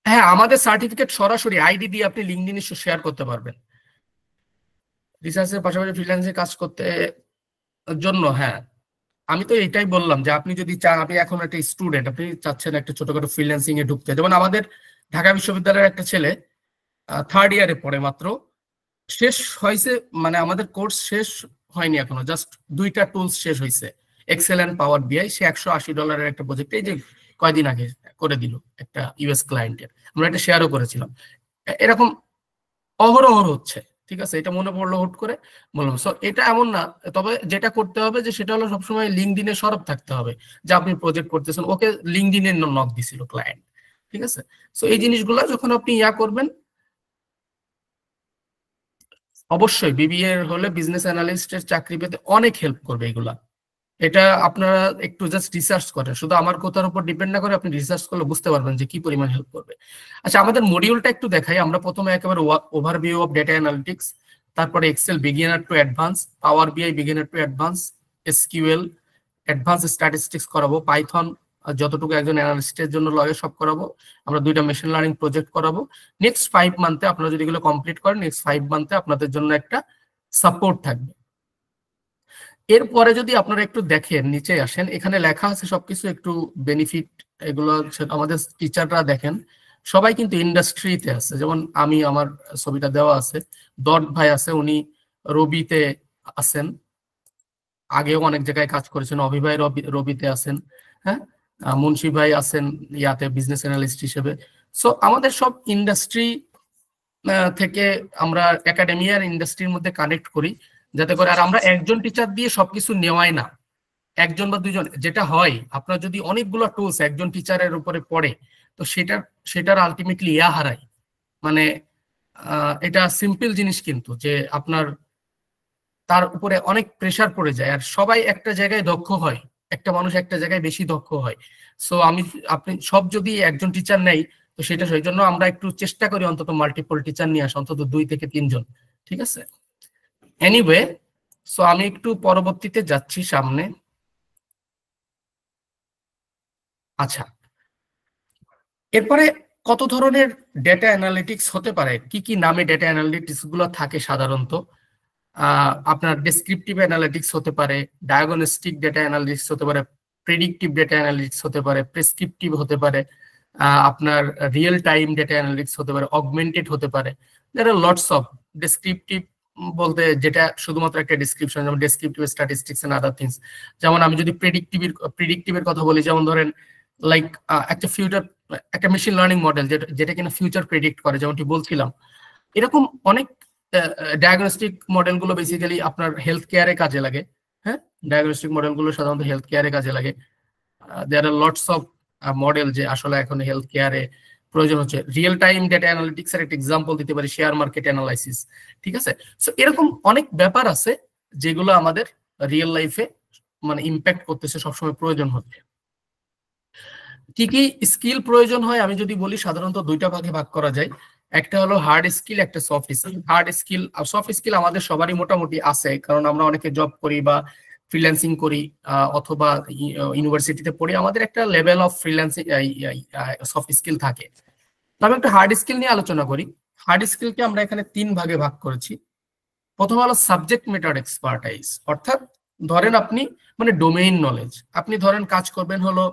হ্যাঁ, আমাদের সার্টিফিকেট সরাসরি আইডি দিয়ে আপনি লিঙ্কডইনে শেয়ার করতে পারবেন। রিসার্চের পাশাপাশি ফ্রিল্যান্সে কাজ করতে জন্য, হ্যাঁ আমি তো এটাই বললাম যে আপনি যদি চান, আপনি এখন একটা স্টুডেন্ট, আপনি চাচ্ছেন একটা ছোটখাটো ফ্রিল্যান্সিং এ ঢুকতে, যেমন আমাদের ঢাকা বিশ্ববিদ্যালয়ের একটা ছেলে 3rd ইয়ারে পড়ে মাত্র, শেষ হয়েছে, মানে আমাদের কোর্স শেষ হয়নি এখনো, জাস্ট 2টা টুলস শেষ হয়েছে, এক্সেল এন্ড পাওয়ার বিআই। সে $180 একটা প্রজেক্ট এই যে কয়দিন আগে করে দিল একটা ইউএস ক্লায়েন্টের, আমরা একটা শেয়ারও করেছিলাম। এরকম অহরহ হচ্ছে, ঠিক আছে, এটা মনে পড়লো হুট করে বললাম। সো এটা এমন না, তবে যেটা করতে হবে যে সেটা হলো সবসময় লিঙ্কডইনে সরব থাকতে হবে যে আপনি প্রজেক্ট করতেছেন, ওকে লিঙ্কডইনে নক দিছিল ক্লায়েন্ট, ঠিক আছে। সো এই জিনিসগুলো যখন আপনি করবেন, অবশ্যই বিবিএ হলে বিজনেস অ্যানালিস্টের চাকরি পেতে অনেক হেল্প করবে এগুলা। এটা আপনারা একটু জাস্ট রিসার্চ করেন, শুধু আমার কথার উপর ডিপেন্ড না করে আপনি রিসার্চ করলে বুঝতে পারবেন যে কি পরিমাণ হেল্প করবে। আচ্ছা, আমাদের মডিউলটা একটু দেখাই। আমরা প্রথমে একেবারে ওভারভিউ অফ ডেটা অ্যানালিটিক্স, তারপরে এক্সেল বিগিনার টু অ্যাডভান্স, পাওয়ার বিআই beginner to advance, SQL advance statistics করাবো, পাইথন যতটুকু একজন অ্যানালিস্টের জন্য লাগে সব করাবো, আমরা 2টা মেশিন লার্নিং প্রজেক্ট করাবো। নেক্সট 5 মান্থে আপনারা যদি এগুলো কমপ্লিট করেন, নেক্সট 5 মান্থে আপনাদের জন্য একটা সাপোর্ট থাকবে। এরপরে যদি আপনারা একটু দেখেন, নিচে আসেন, এখানে লেখা আছে সবকিছু, একটু বেনিফিট এগুলো আমাদের টিচাররা দেখেন, সবাই কিন্তু ইন্ডাস্ট্রিতে আছে। যেমন আমি, আমার ছবিটা দেওয়া আছে, দট ভাই আছে, উনি রবিতে আছেন, আগেও অনেক জায়গায় কাজ করেছেন, অভি ভাই রবিতে আছেন, হ্যাঁ, মুন্সি ভাই আছেন ইয়াতে বিজনেস অ্যানালিস্ট হিসেবে। সো আমাদের সব ইন্ডাস্ট্রি থেকে আমরা একাডেমি আর ইন্ডাস্ট্রির মধ্যে কানেক্ট করি, যাতে করে আর আমরা একজন টিচার দিয়ে সবকিছু নেওয়াই না, 1জন বা 2জন। যেটা হয় আপনার যদি অনেকগুলো টুলস একজন টিচারের উপরে পড়ে, তো সেটার আলটিমেটলি হারায়। মানে এটা সিম্পল জিনিস, কিন্তু যে আপনার তার উপরে অনেক প্রেসার পড়ে যায়, আর সবাই একটা জায়গায় দক্ষ হয়, একটা মানুষ একটা জায়গায় বেশি দক্ষ হয়। সো আপনি সব যদি একজন টিচার নেই, তো সেটা সেই জন্য আমরা একটু চেষ্টা করি অন্তত মাল্টিপল টিচার নিয়ে আসা, অন্তত 2 থেকে 3 জন, ঠিক আছে। এনিওয়ে, সো আমি একটু পরবর্তীতে যাচ্ছি সামনে। আচ্ছা, এরপরে কত ধরনের ডেটা অ্যানালিটিক্স হতে পারে, কি কি নামে ডেটা অ্যানালিটিক্স গুলো থাকে সাধারণত, আপনার ডেসক্রিপটিভ অ্যানালিটিক্স হতে পারে, ডায়াগনস্টিক ডেটা অ্যানালিটিক্স হতে পারে, প্রেডিক্টিভ ডেটা অ্যানালিটিক্স হতে পারে, প্রেসক্রিপটিভ হতে পারে, আপনার রিয়েল টাইম ডেটা অ্যানালিটিক্স হতে পারে, অগমেন্টেড হতে পারে। There are lots of descriptive বলতে যেটা শুধুমাত্র একটা ডেসক্রিপশন, যেমন descriptive statistics and other things. যেমন আমি যদি প্রেডিক্টিভের কথা বলি, যেমন ধরেন লাইক একটা মেশিন লার্নিং মডেল যেটা কিনা ফিউচার প্রেডিক্ট করে, যেমনটি বলছিলাম। এরকম অনেক ডায়াগনস্টিক মডেলগুলো বেসিক্যালি আপনার হেলথ কেয়ারে কাজে লাগে। হ্যাঁ, ডায়াগনস্টিক মডেলগুলো সাধারণত হেলথ কেয়ারে কাজে লাগে। দেয়ার আর লটস অফ মডেল যে আসলে এখন হেলথ কেয়ারে প্রয়োজন হচ্ছে। রিয়েল টাইম ডেটা অ্যানালিটিক্স এর একটা এক্সাম্পল দিতে পারি, শেয়ার মার্কেট অ্যানালাইসিস। ঠিক আছে, সো এরকম অনেক ব্যাপার আছে যেগুলো আমাদের রিয়েল লাইফে মানে ইম্প্যাক্ট করতেছে, সবসময় প্রয়োজন হচ্ছে। কি কি স্কিল প্রয়োজন হয় আমি যদি বলি, সাধারণত দুইটা ভাগে ভাগ করা যায়। একটা হলো হার্ড স্কিল, একটা সফট স্কিল। হার্ড স্কিল আর সফট স্কিল আমাদের সবারই মোটামুটি আছে, কারণ আমরা অনেকে জব করি বা ফ্রিল্যান্সিং করি অথবা ইউনিভার্সিটিতে পড়ি, আমাদের একটা level of freelancing soft skill থাকে। তবে একটা হার্ড স্কিল নিয়ে আলোচনা করি। হার্ড স্কিলকে আমরা এখানে 3 ভাগে ভাগ করেছি। প্রথম হলো সাবজেক্ট ম্যাটার এক্সপার্টাইজ, অর্থাৎ ধরেন আপনি মানে ডোমেইন নলেজ। আপনি ধরেন কাজ করবেন হলো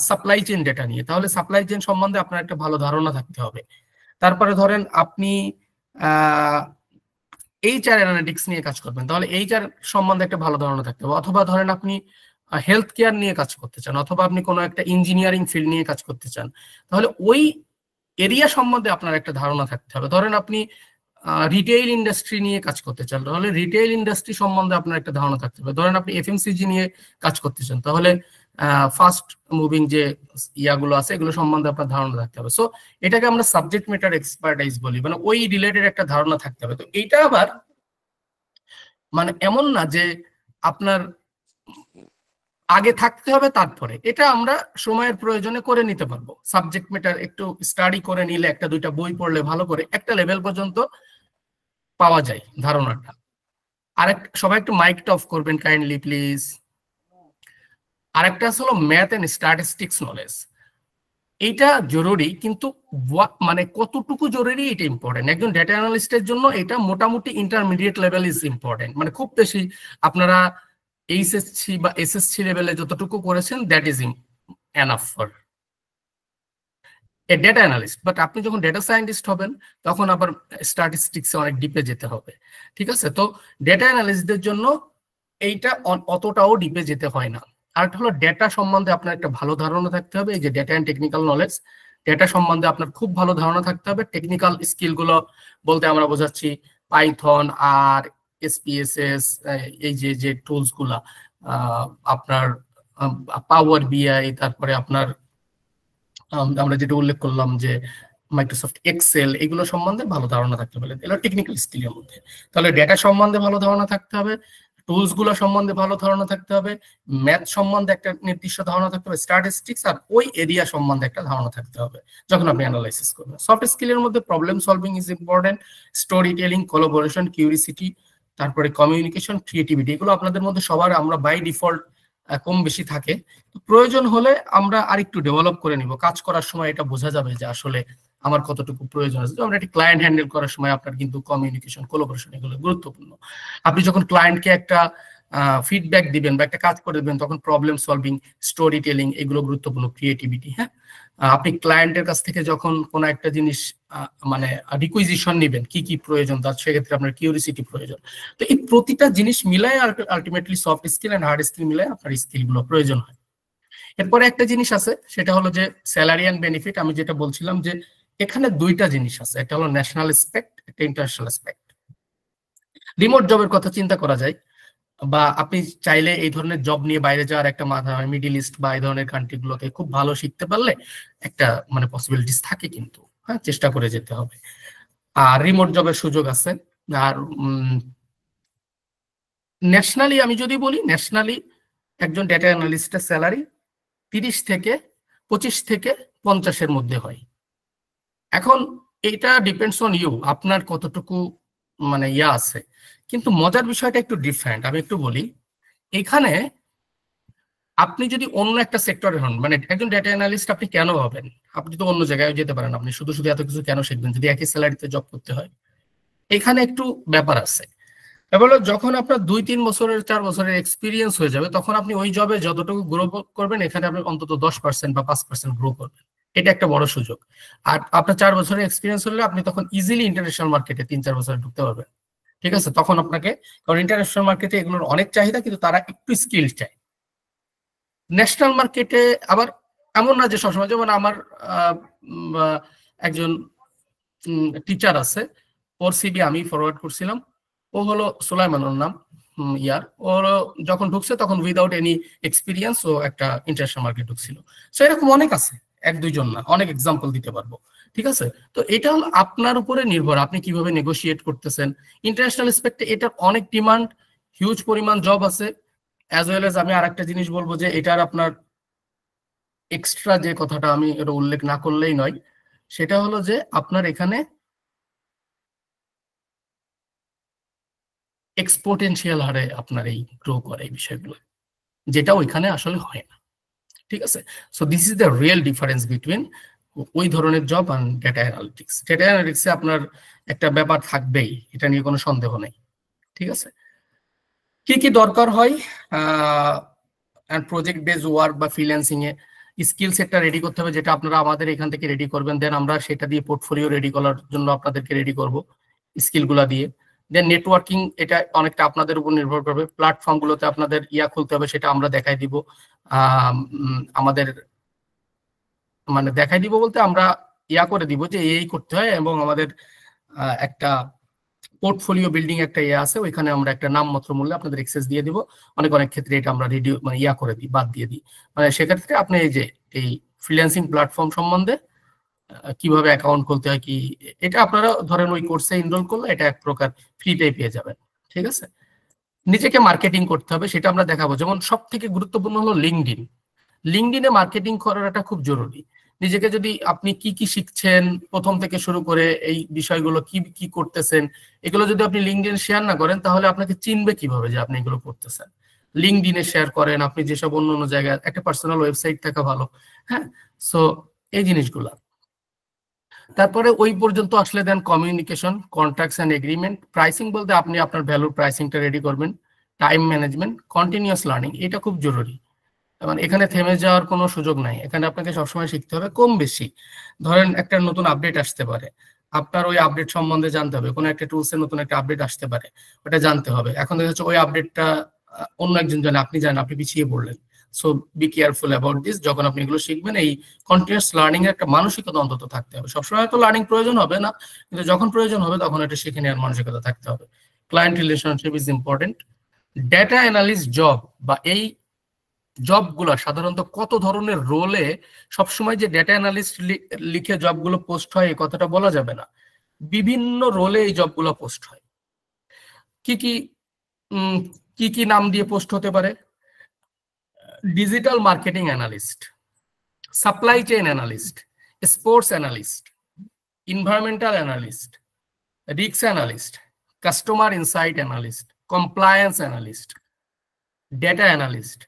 সাপ্লাই চেইন ডেটা নিয়ে, তাহলে সাপ্লাই চেইন সম্বন্ধে আপনার একটা ভালো ধারণা থাকতে হবে। তারপরে ধরেন আপনি এইচআর অ্যানালিটিক্স নিয়ে কাজ করবেন, তাহলে এইচআর সম্বন্ধে একটা ভালো ধারণা থাকতে হবে। অথবা ধরেন আপনি হেলথ কেয়ার নিয়ে কাজ করতে চান, অথবা আপনি কোনো একটা ইঞ্জিনিয়ারিং ফিল্ড নিয়ে কাজ করতে চান, তাহলে ওই এরিয়া সম্বন্ধে আপনার একটা ধারণা থাকতে হবে। ধরেন আপনি রিটেইল ইন্ডাস্ট্রি নিয়ে কাজ করতে চান, তাহলে রিটেইল ইন্ডাস্ট্রি সম্বন্ধে আপনার একটা ধারণা থাকতে হবে। ধরেন আপনি এফএমসিজি নিয়ে কাজ করতে চান, তাহলে ফাস্ট মুভিং যে ইয়াগুলো আছে এগুলো সম্বন্ধে আপনার ধারণা থাকতে হবে। সো এটাকে আমরা সাবজেক্ট ম্যাটার এক্সপার্টাইজ বলি, মানে ওই রিলেটেড একটা ধারণা থাকতে হবে। তো এইটা আবার মানে এমন না যে আপনার আগে থাকতে হবে তারপরে, এটা আমরা সময়ের প্রয়োজনে করে নিতে পারবো। সাবজেক্ট ম্যাটার একটু স্টাডি করে নিলে, একটা দুইটা বই পড়লে ভালো করে একটা লেভেল পর্যন্ত পাওয়া যায় ধারণাটা। আর সবাই একটু মাইকটা অফ করবেন কাইন্ডলি প্লিজ। আরেকটা হলো ম্যাথ এন্ড স্ট্যাটিস্টিক্স নলেজ। এইটা জরুরি, কিন্তু মানে কতটুকু জরুরি এটা ইম্পর্টেন্ট। একজন ডেটা অ্যানালিস্টের জন্য এটা মোটামুটি ইন্টারমিডিয়েট লেভেল ইজ ইম্পর্টেন্ট, মানে খুব বেশি আপনারা এইচএসসি বা এসএসসি লেভেলে যতটুকু করেছেন that is enough for a data analyst. But আপনি যখন ডেটা সায়েন্টিস্ট হবেন তখন আবার স্ট্যাটিস্টিক্সে অনেক ডিপে যেতে হবে। ঠিক আছে, তো ডেটা অ্যানালিস্টদের জন্য এইটা অতটাও ডিপে যেতে হয় না। আরেকটা হলো ডেটা সম্বন্ধে আপনার একটা ভালো ধারণা থাকতে হবে। এই যে data and technical knowledge, data সম্বন্ধে আপনার খুব ভালো ধারণা থাকতে হবে। টেকনিক্যাল স্কিলগুলো বলতে আমরা বোঝাচ্ছি পাইথন আর এসপিএসএস, এই যে টুলস গুলা, আপনার পাওয়ার বিআই, তারপরে আপনার আমরা যেটা উল্লেখ করলাম যে মাইক্রোসফট এক্সেল, এগুলো সম্বন্ধে ভালো ধারণা থাকতে হবে। এগুলো টেকনিক্যাল স্কিলের মধ্যে। তাহলে ডেটা সম্বন্ধে ভালো ধারণা থাকতে হবে, টুলস গুলো সম্বন্ধে ভালো ধারণা থাকতে হবে, ম্যাথ সম্বন্ধে একটা নির্দিষ্ট ধারণা থাকতে হবে, স্ট্যাটিস্টিক্স আর ওই এরিয়া সম্বন্ধে একটা ধারণা থাকতে হবে যখন আপনি অ্যানালাইসিস করবেন। সফট স্কিলের মধ্যে problem solving is important, story telling, collaboration, curiosity, তারপরে কমিউনিকেশন, ক্রিয়েটিভিটি, এগুলো আপনাদের মধ্যে সবার আমরা বাই ডিফল্ট কম বেশি থাকে। প্রয়োজন হলে আমরা আরেকটু ডেভেলপ করে নিব। কাজ করার সময় এটা বোঝা যাবে যে আসলে আমার কতটুকু প্রয়োজন আছে। আমরা একটি ক্লায়েন্ট হ্যান্ডেল করার সময় আপনার কিন্তু কমিউনিকেশন, কোলাবোরেশন এগুলো গুরুত্বপূর্ণ। আপনি যখন ক্লায়েন্টকে একটা ফিডব্যাক দিবেন বা একটা কাজ করে দিবেন, তখন প্রবলেম সলভিং, স্টোরি টেলিং এগুলো গুরুত্বপূর্ণ, ক্রিয়েটিভিটি। হ্যাঁ, আপনি ক্লায়েন্টের কাছ থেকে যখন কোনো একটা জিনিস মানে রিকুইজিশন নেবেন, কি কি প্রয়োজন তার, সেক্ষেত্রে আপনার কিউরিসিটি প্রয়োজন। তো এই প্রতিটা জিনিস মিলায় ultimately soft skill and hard skill মিলায় আপনার স্কিলগুলো প্রয়োজন হয়। এরপরে একটা জিনিস আছে, সেটা হলো যে স্যালারি অ্যান্ড বেনিফিট। আমি যেটা বলছিলাম যে এখানে দুইটা জিনিস আছে, একটা হলো ন্যাশনাল অ্যাসপেক্ট, একটা ইন্টারন্যাশনাল অ্যাসপেক্ট। রিমোট জবের কথা চিন্তা করা যায়, বা আপনি চাইলে এই ধরনের জব নিয়ে বাইরে যাওয়ার একটা মাথা, মিডিল ইস্ট বা এই ধরনের কান্ট্রি গুলোতে খুব ভালো শিখতে পারলে একটা মানে পসিবিলিটিস থাকে, কিন্তু হ্যাঁ চেষ্টা করে যেতে হবে। আর রিমোট জবের সুযোগ আছে। আর ন্যাশনালি আমি যদি বলি, ন্যাশনালি একজন ডেটা অ্যানালিস্টের স্যালারি 30 থেকে 25 থেকে 50-এর মধ্যে হয়। এখন এটা ডিপেন্ডস অন ইউ, আপনার কতটুকু মানে ইয়া আছে। কিন্তু মজার বিষয়টা একটু ডিফারেন্ট, আমি একটু বলি। এখানে আপনি যদি অন্য একটা সেক্টরে হন, মানে একজন ডেটা অ্যানালিস্ট আপনি কেন হবেন? আপনি তো অন্য জায়গায় যেতে পারেন, আপনি শুধু শুধু এত কিছু কেন শিখবেন যদি একই স্যালারিতে জব করতে হয়? এখানে একটু ব্যাপার আছে। এবার যখন আপনার 2-3 বছরের 4 বছরের এক্সপিরিয়েন্স হয়ে যাবে তখন আপনি ওই জবে যতটুকু গ্রো করবেন এখানে আপনি অন্তত 10% বা 5% গ্রো করবেন। এটা একটা বড় সুযোগ। আর আপনার 4 বছরের এক্সপিরিয়েন্স হলে আপনি তখন ইজিলি ইন্টারন্যাশনাল মার্কেটে 3-4 বছরে ঢুকতে পারবেন। ঠিক আছে, তখন আপনাকে, কারণ ইন্টারন্যাশনাল মার্কেটে এগুলোর অনেক চাহিদা, কিন্তু তারা একটু স্কিল চায়। ন্যাশনাল মার্কেটে আবার এমন না যে সবসময়, যেমন আমার একজন টিচার আছে, ওর সিবি আমি ফরওয়ার্ড করছিলাম, ও হলো সুলাইমানুর নাম, ও যখন ঢুকছে তখন উইদাউট এনি এক্সপিরিয়েন্স ও একটা ইন্টারন্যাশনাল মার্কেট ঢুকছিল। সো এরকম অনেক আছে, 1-2 জন না, অনেক এক্সাম্পল দিতে পারবো। ঠিক আছে, তো এটা হলো আপনার উপরে নির্ভর, আপনি কিভাবে নেগোশিয়েট করতেছেন। ইন্টারন্যাশনাল এসপেক্টে এটার অনেক ডিমান্ড, হিউজ পরিমাণ জব আছে। অ্যাজ ওয়েল এজ আমি আরেকটা জিনিস বলবো যে এটার আপনার এক্সট্রা যে কথাটা আমি এটা উল্লেখ না করলেই নয়, সেটা হলো যে আপনার এখানে এক্সপোটেনশিয়াল হারে আপনার এই গ্রো করে এই বিষয়গুলো, যেটা ওইখানে আসলে হয় না। ঠিক আছে, so this is the real difference between ওই ধরনের জব আর ডেটা অ্যানালিটিক্স। ডেটা অ্যানালিটিক্সে আপনার একটা ব্যাপার থাকবেই, এটা নিয়ে কোনো সন্দেহ নেই। ঠিক আছে, কি কি দরকার হয় প্রজেক্ট বেস ওয়ার্ক বা ফ্রিল্যান্সিং এ, স্কিল সেটটা রেডি করতে হবে, যেটা আপনারা আমাদের এখান থেকে রেডি করবেন। দেন আমরা সেটা দিয়ে পোর্টফোলিও রেডি করার জন্য আপনাদেরকে রেডি করব স্কিলগুলা দিয়ে। দেন নেটওয়ার্কিং, এটা অনেকটা আপনাদের উপর নির্ভর করবে। প্ল্যাটফর্মগুলোতে আপনাদের খুলতে হবে, সেটা আমরা দেখাই দিব। আমাদের মানে দেখাই দিব বলতে আমরা করে দিব যে এই করতে হয়, এবং আমাদের একটা পোর্টফোলিও বিল্ডিং একটা আছে, ওইখানে আমরা একটা নামমাত্র মূল্যে আপনাদের এক্সেস দিয়ে দিব। অনেক ক্ষেত্রে এটা আমরা রেডিও মানে করে দিই, বাদ দিয়ে দিই। মানে সেক্ষেত্রে আপনি এই যে এই ফ্রিল্যান্সিং প্ল্যাটফর্ম সম্বন্ধে কিভাবে অ্যাকাউন্ট খুলতে হয়, কি এটা আপনারা ধরেন ওই কোর্সে এনরোল করলে এটা এক প্রকার ফ্রিতেই পেয়ে যাবেন। ঠিক আছে, নিজেকে মার্কেটিং করতে হবে, সেটা আমরা দেখাবো। যেমন সব থেকে গুরুত্বপূর্ণ হলো লিঙ্কডইন। লিঙ্কডইনে মার্কেটিং করাটা খুব জরুরি। নিজেকে যদি আপনি কি কি শিখছেন প্রথম থেকে শুরু করে এই বিষয়গুলো কি কি করতেছেন, এগুলো যদি আপনি লিঙ্কডইনে শেয়ার না করেন তাহলে আপনাকে চিনবে কিভাবে যে আপনি এগুলো করতেছেন। লিঙ্কডইনে শেয়ার করেন, আপনি যেসব অন্য জায়গায়, একটা পার্সোনাল ওয়েবসাইট থাকা ভালো। হ্যাঁ, সো এই জিনিসগুলো। তারপরে ওই পর্যন্ত আসলে then communication, contracts and agreement. Pricing বলতে আপনি আপনার ভ্যালুর প্রাইসিংটা রেডি করবেন। টাইম ম্যানেজমেন্ট, কন্টিনিউয়াস লার্নিং, এটা খুব জরুরি। মানে এখানে থেমে যাওয়ার কোনো সুযোগ নাই, এখানে আপনাকে সবসময় শিখতে হবে কম বেশি। ধরেন একটা নতুন আপডেট আসতে পারে, আপনার ওই আপডেট সম্বন্ধে জানতে হবে। কোনো একটা টুলসের নতুন একটা আপডেট আসতে পারে, ওটা জানতে হবে। এখন দেখা যাচ্ছে ওই আপডেটটা অন্য একজন জানে, আপনি জানেন, আপনি পিছিয়ে পড়লেন। So be careful about this. যখন আপনি এগুলো শিখবেন, এই কন্টিনিউয়াস লার্নিং এর একটা মানসিকতা অন্তত থাকতে হবে। সবসময় তো লার্নিং প্রয়োজন হবে না, কিন্তু যখন প্রয়োজন হবে তখন এটা শিখে নেওয়ার মানসিকতা থাকতে হবে। Client relationship is important. Data analyst job বা এই জবগুলো সাধারণত কত ধরনের রোলে, সবসময় যে ডেটা অ্যানালিস্ট লিখে জবগুলো পোস্ট হয় এই কথাটা বলা যাবে না। বিভিন্ন রোলে এই জবগুলো পোস্ট হয়। কি কি কি কি নাম দিয়ে পোস্ট হতে পারে? Digital marketing analyst, supply chain analyst, sports analyst, environmental analyst, risk analyst, customer insight analyst, compliance analyst, data analyst,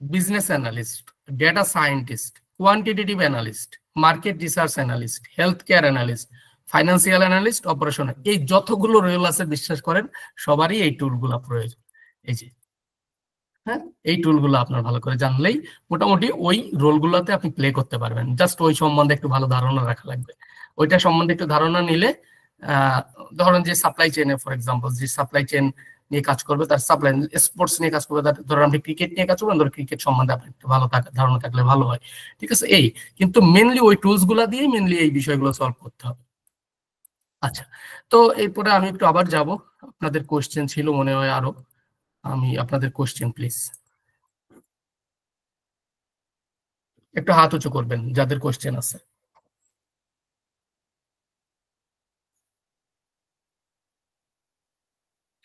business analyst, data scientist, quantitative analyst, market research analyst, health care analyst, financial analyst, operational, এই যতগুলো role আছে বিশ্বাস করেন সবারই এই টুলগুলো প্রয়োজন। এই যে হ্যাঁ, এই টুলগুলো আপনার ভালো করে জানলেই মোটামুটি ওই রোলগুলোতে আপনি প্লে করতে পারবেন। জাস্ট ওই সম্বন্ধে একটু ভালো ধারণা রাখা লাগবে। ওইটা সম্বন্ধে একটু ধারণা নিলে ধরেন যে সাপ্লাই চেইনে, ফর এক্সাম্পল, যে সাপ্লাই চেইন নিয়ে কাজ করবে, তার সাপ্লাই স্পোর্টস নিয়ে কাজ করবে, ধরেন আপনি ক্রিকেট নিয়ে কাজ করবেন, ধরো ক্রিকেট সম্বন্ধে আপনার একটু ভালো ধারণা থাকলে ভালো হয়। ঠিক আছে, এই কিন্তু মেনলি ওই টুলস গুলা দিয়েই মেনলি এই বিষয়গুলো সলভ করতে হবে। আচ্ছা, তো এরপরে আমি একটু আবার যাব, আপনাদের কোশ্চেন ছিল মনে হয় আরো, আমি আপনাদের কোশ্চেন প্লিজ একটু হাত উঁচু করবেন যাদের কোশ্চেন আছে।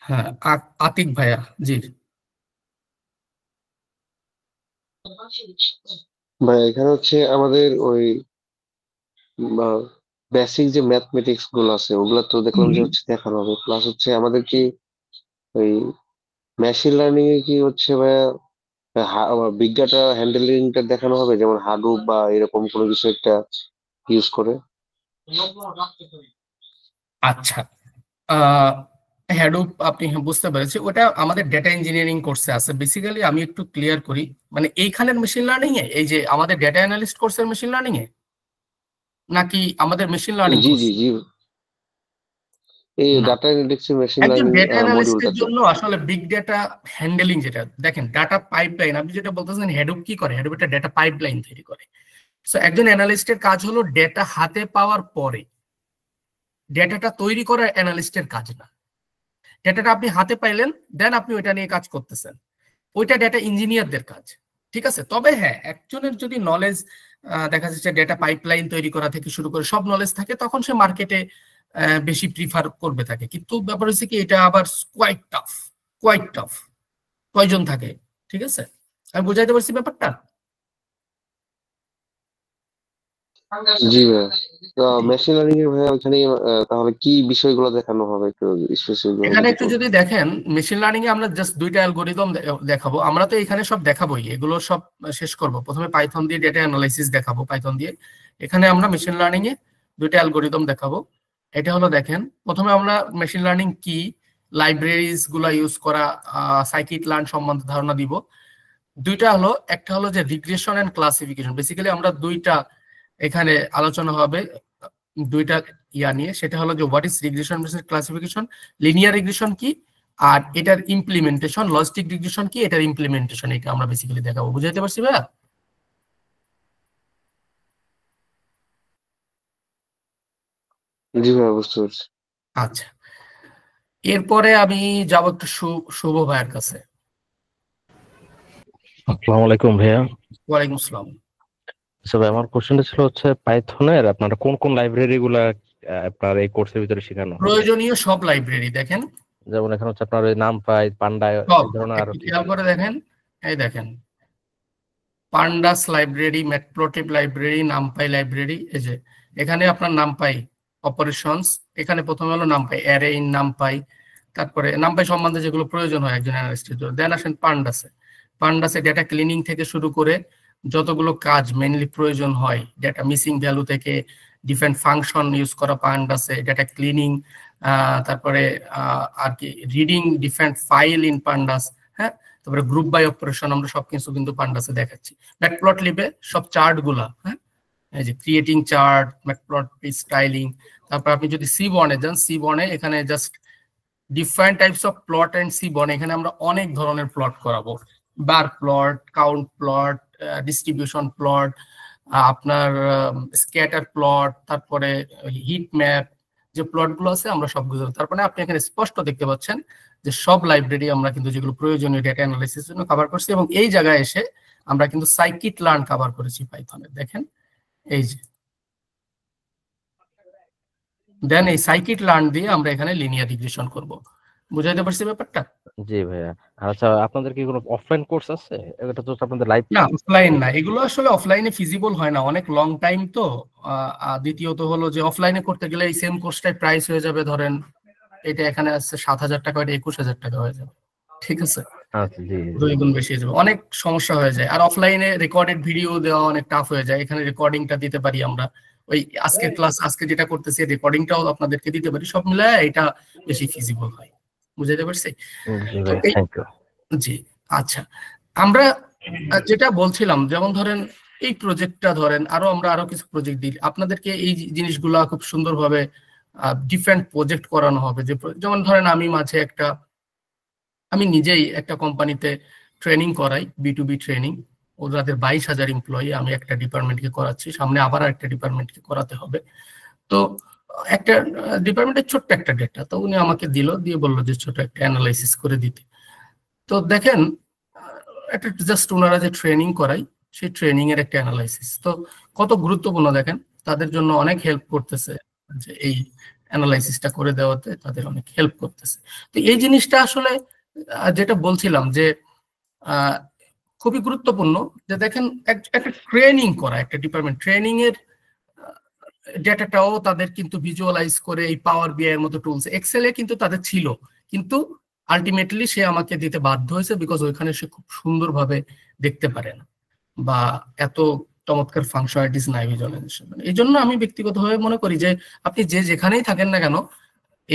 হ্যাঁ, আতিক ভাইয়া, জি ভাই। এখানে হচ্ছে আমাদের ওই বেসিক যে ম্যাথমেটিক্স গুলো আছে ওগুলা তো দেখলাম যে হচ্ছে দেখানো হবে, প্লাস হচ্ছে আমাদের কি ওই মেশিন লার্নিং এ কি হচ্ছে ভাইয়া বিগ ডাটা হ্যান্ডেলিংটা দেখানো হবে, যেমন হাডুপ বা এরকম কোনো কিছু একটা ইউজ করে? আচ্ছা, হ্যাডুপ আপনি বুঝতে পেরেছি, ওটা আমাদের ডেটা ইঞ্জিনিয়ারিং কোর্সে আছে। বেসিক্যালি আমি একটু ক্লিয়ার করি, মানে এইখানের মেশিন লার্নিং এ, এই যে আমাদের ডেটা অ্যানালিস্ট কোর্সের মেশিন লার্নিং এ, নাকি আমাদের মেশিন লার্নিং জি কোর্স? জি জি এই ডাটা অ্যানালিটিক্স মেশিন একজন লার্নিং ডেটা অ্যানালিস্টের মডিউলটাতে। জন্য আসলে বিগ ডেটা হ্যান্ডেলিং, যেটা দেখেন ডাটা পাইপলাইন, আপনি যেটা বলতেছেন হ্যাডুপ কি করে, হ্যাডুপ একটা ডেটা পাইপলাইন তৈরি করে। সো একজন অ্যানালিস্টের কাজ হলো ডেটা হাতে পাওয়ার পরে ডেটাটা তৈরি করা অ্যানালিস্টের কাজ না। ডেটাটা আপনি হাতে পাইলেন, দেন আপনি ওইটা নিয়ে কাজ করতেছেন, ওইটা ডেটা ইঞ্জিনিয়ারদের কাজ। ঠিক আছে, তবে হ্যাঁ, একজনের যদি নলেজ দেখা যাচ্ছে ডেটা পাইপলাইন তৈরি করা থেকে শুরু করে সব নলেজ থাকে, তখন সে মার্কেটে বেশি প্রিফার করবে থাকে। কিন্তু ব্যাপার হচ্ছে কি, এটা আবার কোয়াইট টাফ, কয়জন থাকে। ঠিক আছে, আমি বুঝাইতে পারছি ব্যাপারটা? জি ভাইয়া, তো মেশিন লার্নিং এর ভাইয়া ওখানে তাহলে কি বিষয়গুলো দেখানো হবে একটু স্পেসিফিক ভাবে এখানে যদি একটু বলেন। যদি দেখেন, মেশিন লার্নিং এ আমরা জাস্ট দুইটা অ্যালগোরিদম দেখাবো। আমরা তো এখানে সব দেখাবোই, এগুলো সব শেষ করব। প্রথমে পাইথন দিয়ে ডেটা অ্যানালাইসিস দেখাবো, পাইথন দিয়ে। এখানে আমরা মেশিন লার্নিং এ দুইটা অ্যালগোরিদম দেখাবো। এটা হলো দেখেন, প্রথমে আমরা মেশিন লার্নিং কি, লাইব্রেরিজ গুলা ইউজ করা, সাইকিট লার্ন সম্বন্ধে ধারণা দিব। দুইটা হলো, একটা হলো যে রিগ্রেশন এন্ড ক্লাসিফিকেশন। বেসিক্যালি আমরা দুইটা এখানে আলোচনা হবে, দুইটা ইয়া নিয়ে। সেটা হলো যে what is regression versus classification, linear regression কি, আর এটার ইমপ্লিমেন্টেশন, লজিস্টিক রিগ্রেশন কি, এটার ইমপ্লিমেন্টেশন। এটা আমরা বেসিক্যালি দেখাবো। বুঝাইতে পারছি ভাইয়া? জি ভাইয়া, বুঝতে পারছি। আচ্ছা, এরপরে আমি যাব একটু শুভ ভাইয়ের কাছে। আসসালামু আলাইকুম ভাইয়া। ওয়ালাইকুম আসসালাম। আচ্ছা ভাই, আমার কোশ্চেনটা ছিল হচ্ছে পাইথনের আপনারা কোন কোন লাইব্রেরি গুলা আপনার এই কোর্সের ভিতরে শেখানো হবে? প্রয়োজনীয় সব লাইব্রেরি দেখেন, যেমন এখানে হচ্ছে আপনার ওই নামপাই, পান্ডা, সব এই ধরনের আরো কি? খেয়াল করে দেখেন, এই দেখেন pandas library, Matplotlib library, NumPy library. এই যে এখানে আপনার নামপাই অপারেশনস, এখানে প্রথমে হলো নামপাই, অ্যারে ইন নামপাই, তারপরে নামপাই সম্বন্ধে যেগুলো প্রয়োজন হয় একজন অ্যানালিস্টের জন্য। দেন আসেন পান্ডাসে, পান্ডাসে ডেটা ক্লিনিং থেকে শুরু করে যতগুলো কাজ মেইনলি প্রয়োজন হয়, ডেটা মিসিং ভ্যালু থেকে ডিফারেন্ট ফাংশন ইউজ করা পান্ডাসে, ডেটা ক্লিনিং, তারপরে আর কি reading different file in pandas, হ্যাঁ, তারপরে গ্রুপ বাই অপারেশন, আমরা সবকিছু কিন্তু পান্ডাসে দেখাচ্ছি। ম্যাটপ্লটলিবে সব চার্ট গুলা, হ্যাঁ, এই যে ক্রিয়েটিং চার্ট, ম্যাটপ্লটলিব স্টাইলিং। তারপর আপনি যদি সিবর্নে যান, সিবর্নে এখানে just different types of plot and Seaborn, এখানে আমরা অনেক ধরনের প্লট করাবো। Bar plot, count plot, distribution plot, আপনার স্ক্যাটার প্লট, তারপরে হিট ম্যাপ, যে প্লট গুলো আছে আমরা সবগুলো। তারপরে আপনি এখানে স্পষ্ট দেখতে পাচ্ছেন যে সব লাইব্রেরি আমরা কিন্তু যেগুলো প্রয়োজনীয় ডেটা অ্যানালাইসিস জন্য কভার করছি, এবং এই জায়গায় এসে আমরা কিন্তু সাইকিট লার্ন কভার করেছি পাইথনে। দেখেন এই যে, দেন এই সাইকিট লার্ন দিয়ে আমরা এখানে লিনিয়ার রিগ্রেশন করব। বুঝাইতে পারছি ব্যাপারটা? জি ভাইয়া। আচ্ছা, আপনাদের কি কোনো অফলাইন কোর্স আছে? এটা তো আপনাদের লাইভ? না, অফলাইন না, এগুলো আসলে অফলাইনে ফিজিবল হয় না, অনেক লং টাইম তো। দ্বিতীয়ত হলো যে অফলাইনে করতে গেলে এই সেম কোর্সটাই প্রাইস হয়ে যাবে, ধরেন এটা এখানে আসছে 7,000 টাকা, এটা 21,000 টাকা হয়ে যাবে। ঠিক আছে, আচ্ছা, জি দুই গুণ বেশি হয়ে যাবে, অনেক সমস্যা হয়ে যায়। আর অফলাইনে রেকর্ডেড ভিডিও দেওয়া অনেক টাফ হয়ে যায়, এখানে রেকর্ডিংটা দিতে পারি আমরা। ওই আজকের ক্লাস, আজকে যেটা করতেছি রেকর্ডিংটাও আপনাদেরকে দিতে পারি, সব মিলায় এটা বেশি ফিজিবল হয়। বুঝাইতে পারছি? জি। আচ্ছা, আমরা যেটা বলছিলাম, যেমন ধরেন এই প্রজেক্টটা ধরেন, আমরা আরো কিছু প্রজেক্ট দিই আপনাদেরকে, এই জিনিসগুলা খুব সুন্দরভাবে ডিফারেন্ট প্রজেক্ট করানো হবে। যেমন ধরেন আমি নিজেই একটা কোম্পানিতে ট্রেনিং করাই, B2B ট্রেনিং। ওদের 22,000 এমপ্লয়ি, আমি একটা ডিপার্টমেন্টকে করাচ্ছি, সামনে আবার একটা ডিপার্টমেন্টকে করাতে হবে। তো একটা ডিপার্টমেন্টের ছোট্ট একটা ডেটা, তো উনি আমাকে দিয়ে বললো যে ছোট একটা অ্যানালাইসিস করে দিতে। তো দেখেন, একটা জাস্ট ওনারা যে ট্রেনিং করাই, সেই ট্রেনিং এর একটা অ্যানালাইসিস তো কত গুরুত্বপূর্ণ দেখেন, তাদের জন্য অনেক হেল্প করতেছে, যে এই অ্যানালাইসিসটা করে দেওয়াতে তাদের অনেক হেল্প করতেছে। তো এই জিনিসটা আসলে যেটা বলছিলাম যে খুবই গুরুত্বপূর্ণ, যে দেখেন একটা ট্রেনিং করা, একটা ডিপার্টমেন্ট ট্রেনিং এর ডেটাটাও তাদের কিন্তু ভিজুয়ালাইজ করে এই পাওয়ার BI এর মতো টুলস, এক্সেলে কিন্তু তাদের ছিল, কিন্তু আলটিমেটলি সে আমাকে দিতে বাধ্য হয়েছে, বিকজ ওইখানে সে খুব সুন্দরভাবে দেখতে পারে না, বা এত চমৎকার ফাংশনালিটিস নাই ভিজুয়ালাইজেশন। এই জন্য আমি ব্যক্তিগতভাবে মনে করি যে আপনি যেখানেই থাকেন না কেন,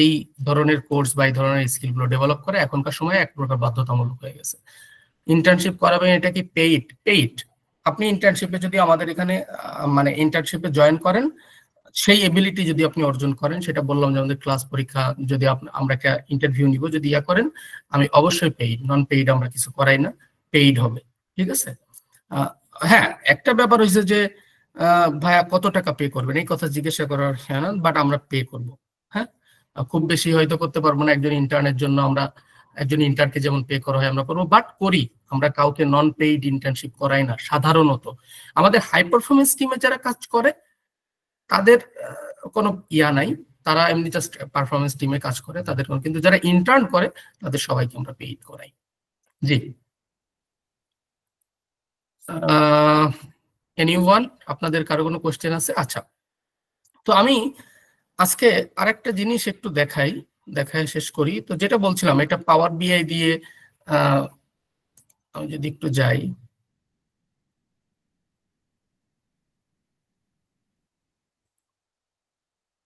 এই ধরনের কোর্স বা এই ধরনের স্কিলগুলো ডেভেলপ করে এখনকার সময় এক প্রকার বাধ্যতামূলক হয়ে গেছে। ইন্টার্নশিপ করাবেন, এটা কি পেইড। আপনি ইন্টার্নশিপে যদি আমাদের এখানে মানে ইন্টার্নশিপে জয়েন করেন, সেই এবিলিটি যদি আপনি অর্জন করেন, সেটা বললাম যে আমাদের ক্লাস পরীক্ষা যদি আমরা একটা ইন্টারভিউ নিব, যদি ইয়া করেন, আমি অবশ্যই পেইড, নন পেইড আমরা কিছু করাই না, পেইড হবে, ঠিক আছে। হ্যাঁ, একটা ব্যাপার হয়েছে যে ভাইয়া কত টাকা পে করবেন এই কথা জিজ্ঞাসা করার, হ্যাঁ, বাট আমরা পে করব। হ্যাঁ, খুব বেশি হয়তো করতে পারবো না, একজন ইন্টার্নের জন্য আমরা একজন ইন্টার্নকে যেমন পে করা হয় আমরা করবো, বাট করি। আমরা কাউকে নন পেইড ইন্টার্নশিপ করাই না সাধারণত। আমাদের হাই পারফরমেন্স টিমে যারা কাজ করে তাদের কোনো ইয়া নাই, তারা এমনি জাস্ট পারফরমেন্স টিমে কাজ করে তাদের, কিন্তু যারা ইন্টার্ন করে তাদের সবাইকে আমরা পেইড করাই। জি, এনিওয়ান, আপনাদের কারো কোনো কোশ্চেন আছে? আচ্ছা, তো আমি আজকে আরেকটা জিনিস একটু দেখায় শেষ করি। তো যেটা বলছিলাম, এটা পাওয়ার বিআই দিয়ে আমি যদি একটু যাই,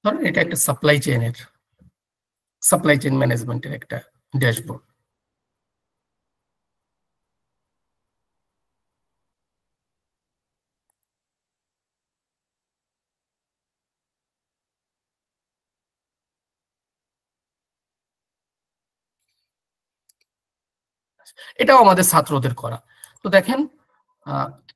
ধরেন এটা একটা সাপ্লাই চেইন ম্যানেজমেন্টের একটা ড্যাশবোর্ড। এটাও আমাদের ছাত্রদের করা। তো দেখেন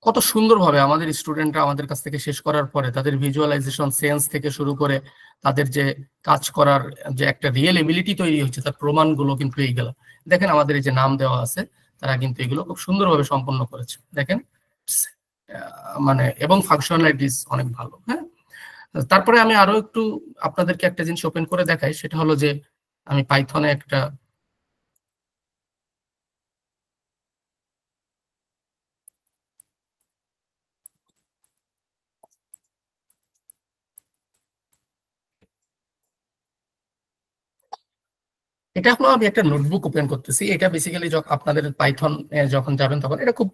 কত সুন্দরভাবে আমাদের স্টুডেন্টরা আমাদের কাছ থেকে শেষ করার পরে তাদের ভিজুয়ালাইজেশন সেন্স থেকে শুরু করে তাদের যে কাজ করার যে একটা রিয়েল এবিলিটি তৈরি হচ্ছে, তার প্রমাণগুলো কিন্তু এইগুলো দেখেন। আমাদের এই যে নাম দেওয়া আছে, তারা কিন্তু এগুলো খুব সুন্দরভাবে সম্পন্ন করেছে দেখেন, মানে এবং ফাংশনালিটিস অনেক ভালো। হ্যাঁ, তারপরে আমি আরো একটু আপনাদেরকে একটা জিনিস ওপেন করে দেখাই, সেটা হলো যে আমি পাইথনে একটা এটা হলো আমি একটা নোটবুক ওপেন করতেছি। এটা বেসিক্যালি আপনাদের পাইথন যখন যাবেন তখন এটা খুব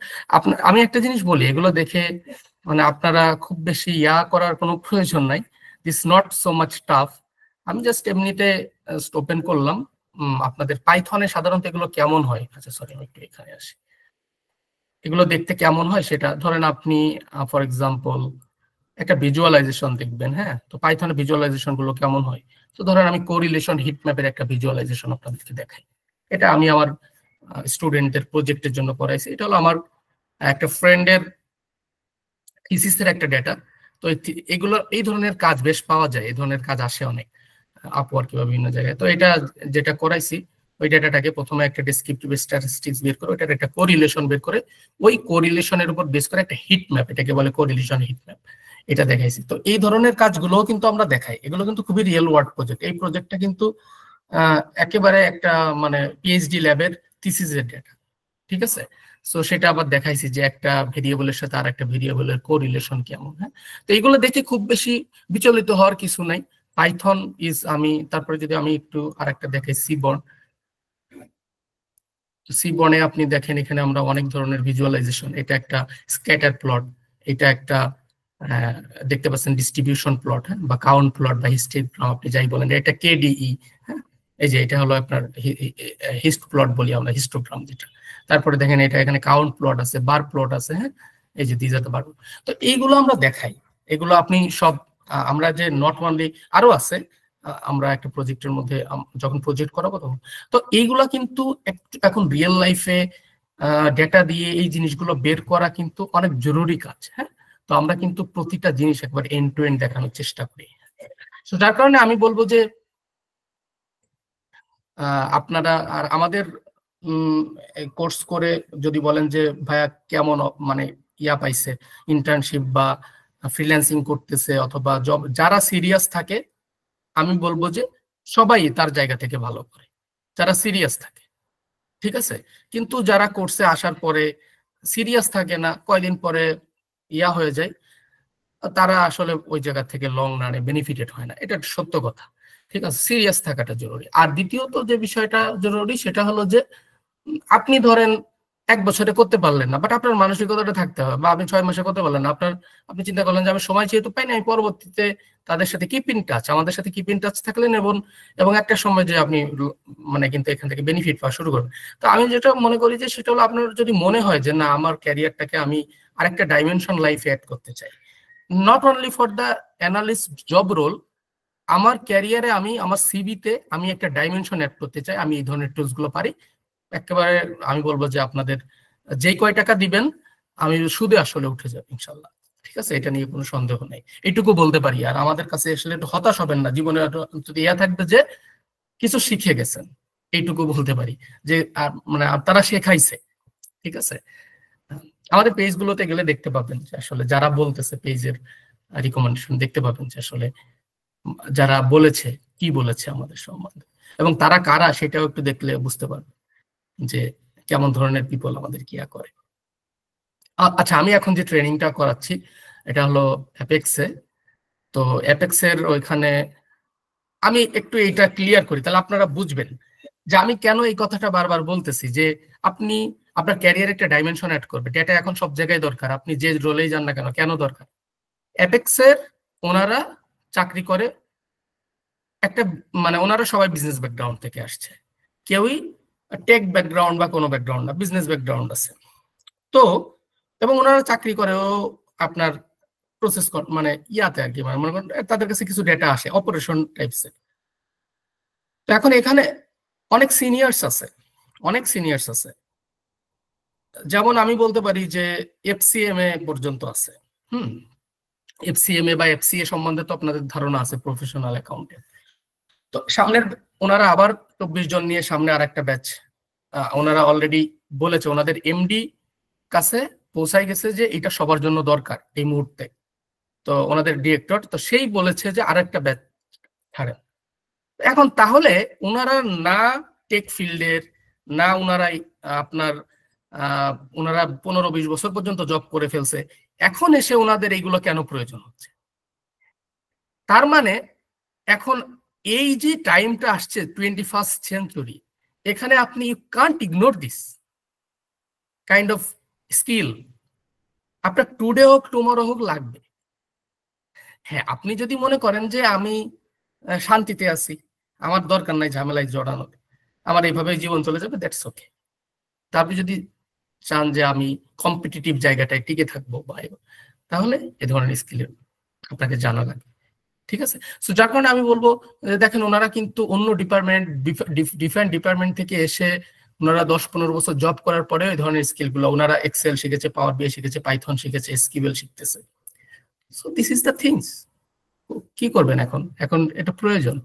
আমি একটা জিনিস বলি, এগুলো দেখে মানে আপনারা খুব বেশি ইয়া করার কোনো প্রয়োজন নাই, this not so much tough. আমি জাস্ট এমনিতে ওপেন করলাম। আপনাদের পাইথনে সাধারণত এগুলো কেমন হয়, আচ্ছা সরি আমি একটু এখানে আসি, এগুলো দেখতে কেমন হয় সেটা ধরেন আপনি ফর এক্সাম্পল একটা ভিজুয়ালাইজেশন দেখবেন। হ্যাঁ, তো পাইথনে ভিজুয়ালাইজেশন গুলো কেমন হয়, তো ধরেন আমি কোরিলেশন হিট ম্যাপের একটা ভিজুয়ালাইজেশন আপনাদেরকে দেখাই। এটা আমি আমার স্টুডেন্টদের প্রজেক্টের জন্য করাইছি। এটা হলো আমার একটা ফ্রেন্ডের থিসিসের একটা ডেটা। তো এগুলো এই ধরনের কাজ বেশ পাওয়া যায়, এই ধরনের কাজ আসে অনেক আপওয়ার্ক কিংবা বিভিন্ন জায়গায়। তো এটা যেটা করাইছি, ওই ডেটাটাকে প্রথমে একটা ডেসক্রিপটিভ স্ট্যাটিস্টিক্স বের করে ওইটার একটা কোরিলেশন বের করে ওই কোরিলেশনের উপর বেস করে একটা হিট ম্যাপ, এটাকে বলে কোরিলেশন হিট ম্যাপ, এটা দেখাইছি। তো এই ধরনের কাজগুলো কিন্তু আমরা দেখাই, এগুলো কিন্তু খুবই রিয়েল ওয়ার্ল্ড প্রজেক্ট। এই প্রজেক্টটা কিন্তু একেবারে একটা মানে পিএইচডি ল্যাবের থিসিসের ডেটা, ঠিক আছে। সো সেটা আবার দেখাইছি যে একটা ভেরিয়েবলের সাথে আর একটা ভেরিয়েবলের কোরিলেশন কেমন। হ্যাঁ, তো এইগুলো দেখে খুব বেশি বিচলিত হওয়ার কিছু নাই। পাইথন ইজ তারপরে যদি আমি একটু আরেকটা দেখাই, সিবর্নে আপনি দেখেন এখানে আমরা অনেক ধরনের ভিজুয়ালাইজেশন, এটা একটা স্ক্যাটার প্লট, এটা একটা দেখতে পাচ্ছেন ডিস্ট্রিবিউশন প্লট, হ্যাঁ, বা কাউন্ট প্লট বা হিস্টোগ্রাম আপনি যাই বলেন, এটা কেডিই। হ্যাঁ, এই যে এটা হলো আপনার হিস্ট প্লট বলি আমরা, হিস্টোগ্রাম যেটা। তারপরে দেখেন এটা এখানে কাউন্ট প্লট আছে, বার প্লট আছে। হ্যাঁ, এই যে দিস আর দ্য বার। তো এইগুলো আমরা দেখাই, এগুলো আপনি সব আমরা যে নট অনলি আরো আছে, আমরা একটা প্রজেক্টের মধ্যে যখন প্রজেক্ট করাবো তখন। তো এইগুলা কিন্তু এখন রিয়েল লাইফে ডেটা দিয়ে এই জিনিসগুলো বের করা কিন্তু অনেক জরুরি কাজ। হ্যাঁ, তো আমরা কিন্তু প্রতিটা জিনিস একবার এন্ড টু এন্ড দেখানোর চেষ্টা করি। তো যার কারণে আমি বলবো যে আপনারা আর আমাদের কোর্স করে যদি বলেন যে ভাইয়া কেমন মানে ইয়া পাইছে, ইন্টার্নশিপ বা ফ্রিল্যান্সিং করতেছে অথবা জব, যারা সিরিয়াস থাকে আমি বলবো যে সবাই তার জায়গা থেকে ভালো করে, যারা সিরিয়াস থাকে, ঠিক আছে। কিন্তু যারা কোর্সে আসার পরে সিরিয়াস থাকে না, কয়দিন পরে ইয়া হয়ে যায়, তারা আসলে ওই জায়গা থেকে লং রানে বেনিফিটেড হয় না, এটা সত্য কথা, ঠিক আছে। সিরিয়াস থাকাটা জরুরি। আর দ্বিতীয়ত যে বিষয়টা জরুরি সেটা হলো যে আপনি ধরেন 1 বছরে করতে পারলেন না, বাট আপনার মানসিকতাটা থাকতে হবে, বা আপনি 6 মাসে করতে পারলেন না, আপনি চিন্তা করলেন যে আমি সময় যেহেতু পাই না, আমি পরবর্তীতে তাদের সাথে কিপ ইন টাচ, আমাদের সাথে কিপ ইন টাচ থাকলেন, এবং একটা সময় যে আপনি মানে কিন্তু এখান থেকে বেনিফিট পাওয়া শুরু করবেন। তো আমি যেটা মনে করি যে সেটা হলো, আপনার যদি মনে হয় যে না আমার ক্যারিয়ারটাকে আমি আরেকটা ডাইমেনশন লাইফে অ্যাড করতে চাই, not only for the analyst job role, আমার ক্যারিয়ারে আমি আমার সিভিতে আমি একটা ডাইমেনশন অ্যাড করতে চাই, আমি এই ধরনের টুলস গুলো পারি, একেবারে আমি বলবো যে আপনাদের যেই কয় টাকা দিবেন আমি সুদে আসলে উঠে যাবে ইনশাল্লাহ। ঠিক আছে, এটা নিয়ে কোনো সন্দেহ নেই, এইটুকু বলতে পারি। আর আমাদের কাছে আসলে একটু হতাশ হবেন না, জীবনে যদি ইয়া থাকবে যে কিছু শিখে গেছেন, এইটুকু বলতে পারি যে মানে তারা শেখাইছে। ঠিক আছে, আমাদের পেজ গুলোতে গেলে দেখতে পাবেন যে আসলে যারা বলতেছে, পেজের রিকমেন্ডেশন দেখতে পাবেন যে আসলে যারা বলেছে কি বলেছে আমাদের সম্বন্ধে, এবং তারা কারা সেটাও একটু দেখলে বুঝতে পারবেন যে কেমন ধরনের পিপল আমাদের কিয়া করে। আচ্ছা, আমি এখন যে ট্রেনিংটা করাচ্ছি এটা হলো অ্যাপেক্সে। তো অ্যাপেক্সের ওইখানে আমি একটু এটা ক্লিয়ার করি, তাহলে আপনারা বুঝবেন যে আমি কেন এই কথাটা বারবার বলতেছি, যে আপনি আপনার ক্যারিয়ারে একটা ডাইমেনশন অ্যাড করবে। ডেটা এখন সব জায়গায় দরকার, আপনি যে রোলেই যান না কেন, কেন দরকার? অ্যাপেক্সের ওনারা চাকরি করে একটা, মানে ওনারা সবাই বিজনেস ব্যাকগ্রাউন্ড থেকে আসছে, কেউই টেক ব্যাকগ্রাউন্ড বা কোনো ব্যাকগ্রাউন্ড না, বিজনেস ব্যাকগ্রাউন্ড আছে। তো এবং ওনারা চাকরি করেও আপনার প্রসেস মানে ইয়াতে আর কি, মানে মনে করেন তাদের কাছে কিছু ডেটা আসে অপারেশন টাইপসের। তো এখন এখানে অনেক সিনিয়র্স আছে, যেমন আমি বলতে পারি যে এফসিএমএ পর্যন্ত আছে। এফসিএমএ বা এফসিএ সম্বন্ধে তো আপনাদের ধারণা আছে, প্রফেশনাল অ্যাকাউন্টেন্ট। তো সামনের ওনারা আবার 24 জন নিয়ে সামনে আর একটা ব্যাচ, ওনারা অলরেডি বলেছে, ওনাদের এমডি কাছে পৌঁছায় গেছে যে এটা সবার জন্য দরকার এই মুহূর্তে। তো ওনাদের ডিরেক্টর তো সেই বলেছে যে আরেকটা ব্যাচ ছাড়েন। এখন তাহলে ওনারা না টেক ফিল্ডের, না ওনারাই আপনার ওনারা 15-20 বছর পর্যন্ত জব করে ফেলছে, এখন এসে ওনাদের এইগুলো কেন প্রয়োজন হচ্ছে? তার মানে এখন এই যে টাইমটা আসছে 21st সেঞ্চুরি, এখানে আপনি you can't ignore this kind of skill. আপনার টুডে হোক টুমরো হোক লাগবে। হ্যাঁ, আপনি যদি মনে করেন যে আমি শান্তিতে আছি, আমার দরকার নাই ঝামেলায় জড়ানোর, আমার এইভাবে জীবন চলে যাবে, দ্যাটস ওকে। তা আপনি যদি চান যে আমি কম্পিটিটিভ জায়গাটায় টিকে থাকবো, তাহলে এ ধরনের স্কিলের আপনাকে জানা লাগে। ঠিক আছে, সো যার কারণে আমি বলবো দেখেন, ওনারা কিন্তু অন্য ডিফারেন্ট ডিপার্টমেন্ট থেকে এসে ওনারা 10-15 বছর জব করার পরে এই ধরনের স্কিলগুলো, ওনারা এক্সেল শিখেছে, পাওয়ার বিআই শিখেছে, পাইথন শিখেছে, এসকিউএল শিখতেছে। So this is the things. কি করবেন এখন এটা প্রয়োজন।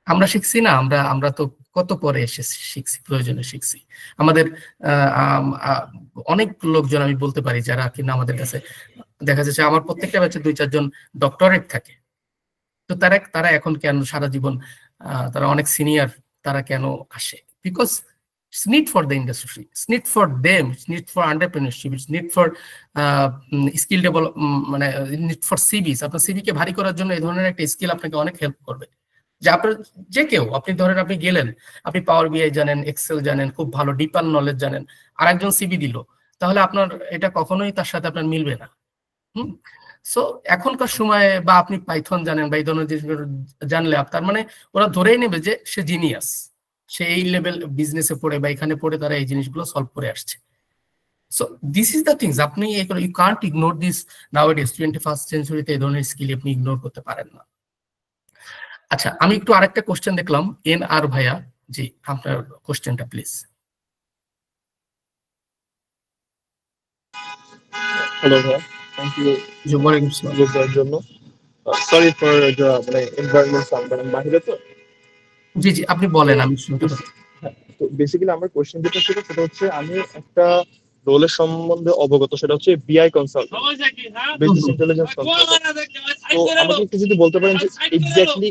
আমরা শিখছি না, আমরা তো কত পরে এসে শিখছি, প্রয়োজনে শিখছি। আমাদের অনেক লোকজন আমি বলতে পারি যারা কিনা আমাদের কাছে দেখা যাচ্ছে, আমার প্রত্যেকটা ব্যাচে 2-4 জন ডক্টরেট থাকে। তো তারা এখন কেন সারা জীবন, তারা অনেক সিনিয়র, তারা কেন আসে? Because it's need for the industry, it's need for them, it's need for entrepreneurship, it's need for skill develop, মানে need for CVs। আপনার সিভি কে ভারী করার জন্য এই ধরনের একটা স্কিল আপনাকে অনেক হেল্প করবে। যে আপনার যে কেউ, আপনি ধরেন আপনি গেলেন, আপনি পাওয়ার বিআই জানেন, এক্সেল জানেন, খুব ভালো ডিপার নলেজ জানেন, আর একজন সিভি দিল, তাহলে আপনার এটা কখনোই তার সাথে আপনার মিলবে না। সো এখনকার সময়ে, বা আপনি পাইথন জানেন বা এই ধরনের জিনিসগুলো জানলে, তার মানে ওরা ধরেই নেবে যে সে জিনিয়াস, সে এই লেভেল বিজনেসে পড়ে বা এখানে পড়ে তারা এই জিনিসগুলো সলভ করে আসছে। So this is the things, আপনি you can't ignore this nowadays. 21st সেঞ্চুরিতে এই ধরনের স্কিল আপনি ইগনোর করতে পারেন না। আচ্ছা, আমি একটু আরেকটা কোশ্চেন দেখলাম, NR ভাইয়া, জি আপনার কোশ্চেনটা প্লিজ। হ্যালো ভাইয়া, থ্যাংক ইউ জন্য। সরি ফর দ্য মানে এনভায়রনমেন্ট সাউন্ড, বাহিরে তো। জি জি, আপনি বলেন, আমি শুনতে পাচ্ছি। তো বেসিক্যালি আমার কোশ্চেন যেটা ছিল সেটা হচ্ছে, আমি একটা রোলের সম্বন্ধে অবগত, সেটা হচ্ছে বিআই কনসালটেন্ট, বিজনেস ইন্টেলিজেন্স কনসালটেন্ট। তো আমাকে একটু যদি বলতে পারেন যে এক্স্যাক্টলি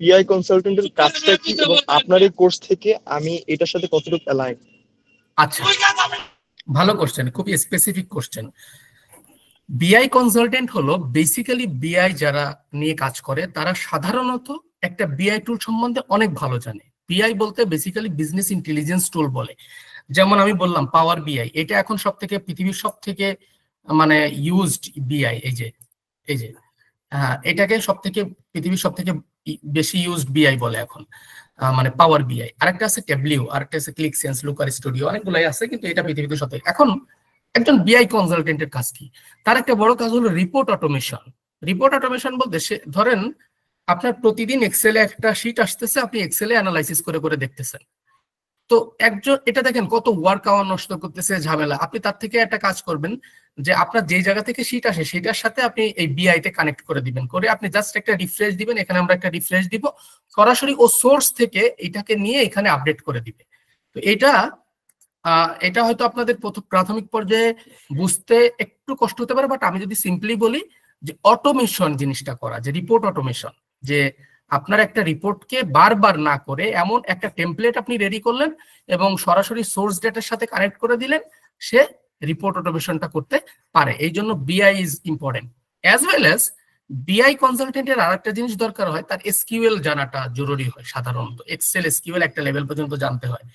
বিআই কনসালটেন্টের কাজটা কি, এবং আপনার এই কোর্স থেকে আমি এটার সাথে কতটুকু অ্যালাইন? আচ্ছা, ভালো কোশ্চেন, খুবই স্পেসিফিক কোশ্চেন। বিআই কনসালটেন্ট হলো বেসিক্যালি বিআই যারা নিয়ে কাজ করে, তারা সাধারণত একটা বিআই টুল সম্বন্ধে অনেক ভালো জানে। বিআই বলতে বেসিক্যালি বিজনেস ইন্টেলিজেন্স টুল বলে। যেমন আমি বললাম পাওয়ার বিআই, এটা এখন পৃথিবীর সব থেকে মানে ইউজড বিআই। এই যে এটাকে পৃথিবীর সব থেকে বেশি ইউজড বিআই বলে এখন, মানে পাওয়ার বিআই। আরেকটা আছে ট্যাবলিউ, আরেকটা আছে ক্লিক সেন্স, লুকার স্টুডিও, অনেকগুলাই আছে, কিন্তু এটা পৃথিবীতে সব থেকে। এখন একজন বিআই কনসালটেন্টের কাজ কি? তার একটা বড় কাজ হলো রিপোর্ট অটোমেশন। রিপোর্ট অটোমেশন বলতে ধরেন আপনার প্রতিদিন এক্সেলে একটা শিট আসতেছে, আপনি এক্সেলে অ্যানালাইসিস করে করে দেখতেছেন। তো এটা দেখেন কত ওয়ার্ক আওয়ার নষ্ট করতেছে, ঝামেলা। আপনি তার থেকে একটা কাজ করবেন যে আপনার যে জায়গা থেকে শিট আসে সেটার সাথে আপনি এই বিআই তে কানেক্ট করে দিবেন, করে আপনি জাস্ট একটা রিফ্রেশ দিবেন। এখানে আমরা একটা রিফ্রেশ দিব, সরাসরি ও সোর্স থেকে এটাকে নিয়ে এখানে আপডেট করে দিবে। তো এটা হয়তো আপনাদের প্রাথমিক পর্যায়ে বুঝতে একটু কষ্ট হতে পারে, বাট আমি যদি সিম্পলি বলি যে অটোমেশন জিনিসটা করা, যে রিপোর্ট অটোমেশন, যে আপনার একটা রিপোর্টকে বারবার না করে এমন একটা টেমপ্লেট আপনি রেডি করলেন এবং সরাসরি সোর্স ডেটার সাথে কানেক্ট করে দিলেন, সে রিপোর্ট অটোমেশনটা করতে পারে। এই জন্য বিআই is important. As well as বিআই কনসালটেন্টের আর একটা জিনিস দরকার হয়, তার এসকিউএল জানাটা জরুরি হয়। সাধারণত এক্সেল এসকিউএল একটা লেভেল পর্যন্ত জানতে হয়।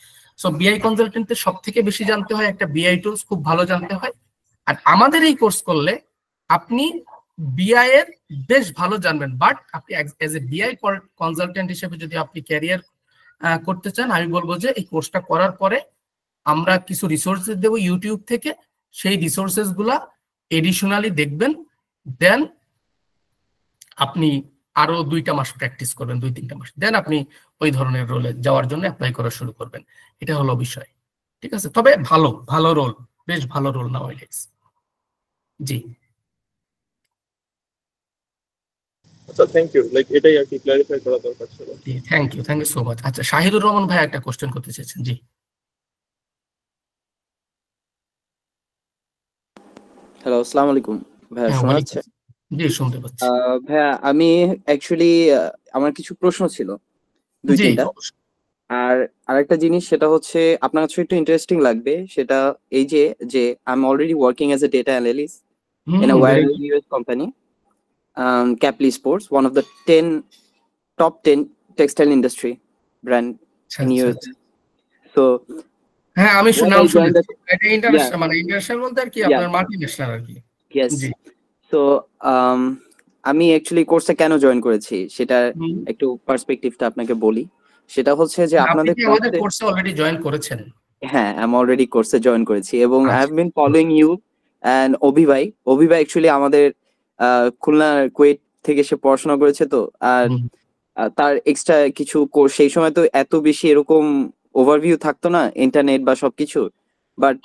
সো বিআই কনসালটেন্টের সব থেকে বেশি জানতে হয় একটা বিআই টুলস খুব ভালো জানতে হয়। আর আমাদের এই কোর্স করলে আপনি বিআই এর বেশ ভালো জানবেন, বাট আপনি এজ এ বিআই কনসালটেন্ট হিসেবে যদি আপনি ক্যারিয়ার করতে চান, আমি বলবো যে এই কোর্সটা করার পরে আমরা কিছু রিসোর্সেস দেবো ইউটিউব থেকে, সেই রিসোর্সেস গুলা এডিশনালি দেখবেন, দেন আপনি আরো 2টা মাস প্র্যাকটিস করবেন, 2-3টা মাস, দেন আপনি ওই ধরনের রোলে যাওয়ার জন্য অ্যাপ্লাই করা শুরু করবেন। এটা হলো বিষয়, ঠিক আছে? তবে ভালো রোল, বেশ ভালো রোল না ওয়াইজ। জি আচ্ছা, থ্যাংক ইউ। এটাই আর কি ক্লারিফাই করা দরকার ছিল। Thank you so much. আচ্ছা, শাহিদুর রহমান ভাই একটা কোশ্চেন করতে চাইছেন। জি হ্যালো, আসসালামু আলাইকুম ভাইয়া, শোনা যাচ্ছে? জি শুনতে পাচ্ছি ভাইয়া। আমি অ্যাকচুয়ালি আমার কিছু প্রশ্ন ছিল, 2-3টা। আর আরেকটা জিনিস, সেটা হচ্ছে আপনার কাছে একটু ইন্টারেস্টিং লাগবে, সেটা এই যে I am already working as a data analyst in our US company, Capli Sports, one of the top 10 textile industry brand in US. So হ্যাঁ, আমি নাম শুনেছি। এটা ইন্টারন্যাশনাল, মানে ইন্টারন্যাশনাল বলতে আর কি আপনার মাল্টিন্যাশনাল আর কি। Yes. So আমি অ্যাকচুয়ালি কোর্সে কেন জয়েন করেছি সেটা একটু পার্সপেক্টিভটা আপনাকে বলি। সেটা হচ্ছে যে আপনাদের কোর্সে অলরেডি জয়েন করেছেন? হ্যাঁ, আমি অলরেডি কোর্সে জয়েন করেছি এবং I have been following you and Abhi ভাই অ্যাকচুয়ালি আমাদের খুলনা কুয়েট থেকে সে পড়াশোনা করেছে। তো আর তার এক্সট্রা কিছু কোর্স, সেই সময় তো এত বেশি এরকম ওভারভিউ থাকতো না ইন্টারনেট বা সবকিছু, বাট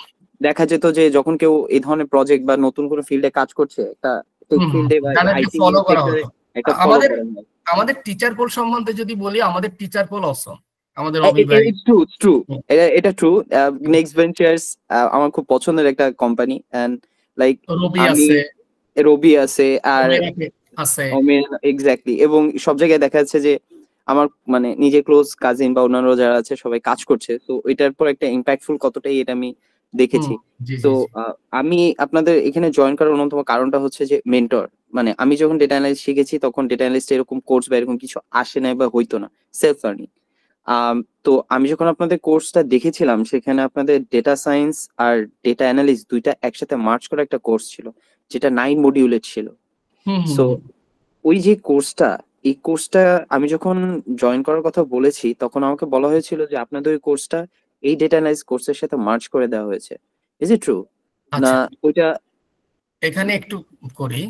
দেখা যেত যে যখন কেউ এই ধরনের প্রজেক্ট বা নতুন কোনো ফিল্ডে কাজ করছে, একটা টেক ফিল্ডে বা আইটি ফলো করা হয়, একটা ফলো করা হয়। আমাদের টিচার পোল সম্বন্ধে যদি বলি, আমাদের টিচার পোল অসম। আমাদের ট্রু, এটা ট্রু। নেক্সট ভেঞ্চার্স আমার খুব পছন্দের একটা কোম্পানি, এন্ড লাইক রবি আছে আর এক্স্যাক্টলি, এবং সব জায়গায় দেখা যাচ্ছে যে আমার মানে নিজে ক্লোজ কাজিন বা অন্যান্য যারা আছে সবাই কাজ করছে। তো এটার পর একটা ইম্প্যাক্টফুল কতটাই এটা আমি দেখেছি। তো আমি আপনাদের এখানে জয়েন করার অন্যতম কারণটা হচ্ছে যে মেন্টর, মানে আমি যখন ডেটা অ্যানালিস্ট শিখেছি তখন ডেটা অ্যানালিস্ট এরকম কোর্স বা এরকম কিছু আসে না বা হইতো না, সেলফ লার্নিং। তো আমি যখন আপনাদের কোর্সটা দেখেছিলাম, সেখানে আপনাদের ডেটা সায়েন্স আর ডেটা অ্যানালিস্ট দুইটা একসাথে মার্চ করা একটা কোর্স ছিল, যেটা 9 মডিউলের ছিল। সো ওই যে কোর্সটা, এই কোর্সটা আমি যখন জয়েন করার কথা বলেছি, তখন আমাকে বলা হয়েছিল যে আপনাদের ওই কোর্সটা এই ডেটা অ্যানালাইসিস কোর্সের সাথে মার্চ করে দেওয়া হয়েছে। Is it true? না ওইটা এখানে একটু করি,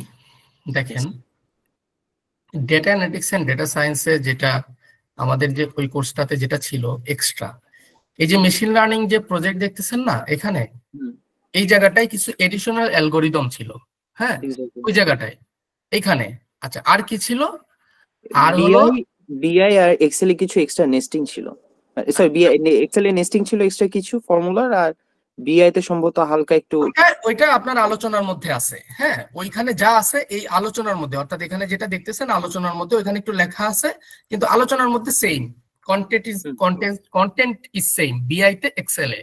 দেখেন ডেটা অ্যানালিটিক্স এন্ড ডেটা সায়েন্সে যেটা আমাদের যে ওই কোর্সটাতে যেটা ছিল এক্সট্রা, এই যে মেশিন লার্নিং যে প্রজেক্ট দেখতেছেন না, এখানে এই জায়গাটায় কিছু এডিশনাল অ্যালগরিদম ছিল। হ্যাঁ, ওই জায়গাটায় এইখানে। আচ্ছা, আর কি ছিল? আর হলো বিআই আর এক্সেল এ কিছু এক্সট্রা নেস্টিং ছিল। সরি, বিআই এক্সেল এ নেস্টিং ছিল এক্সট্রা কিছু ফর্মুলার, আর বিআই তে সম্ভবত হালকা একটু ওইটা আপনার আলোচনার মধ্যে আছে। হ্যাঁ, ওইখানে যা আছে এই আলোচনার মধ্যে, অর্থাৎ এখানে যেটা দেখতেছেন আলোচনার মধ্যে, ওইখানে একটু লেখা আছে, কিন্তু আলোচনার মধ্যে সেম কন্টেন্ট ইজ সেম বিআই তে এক্সেল এ।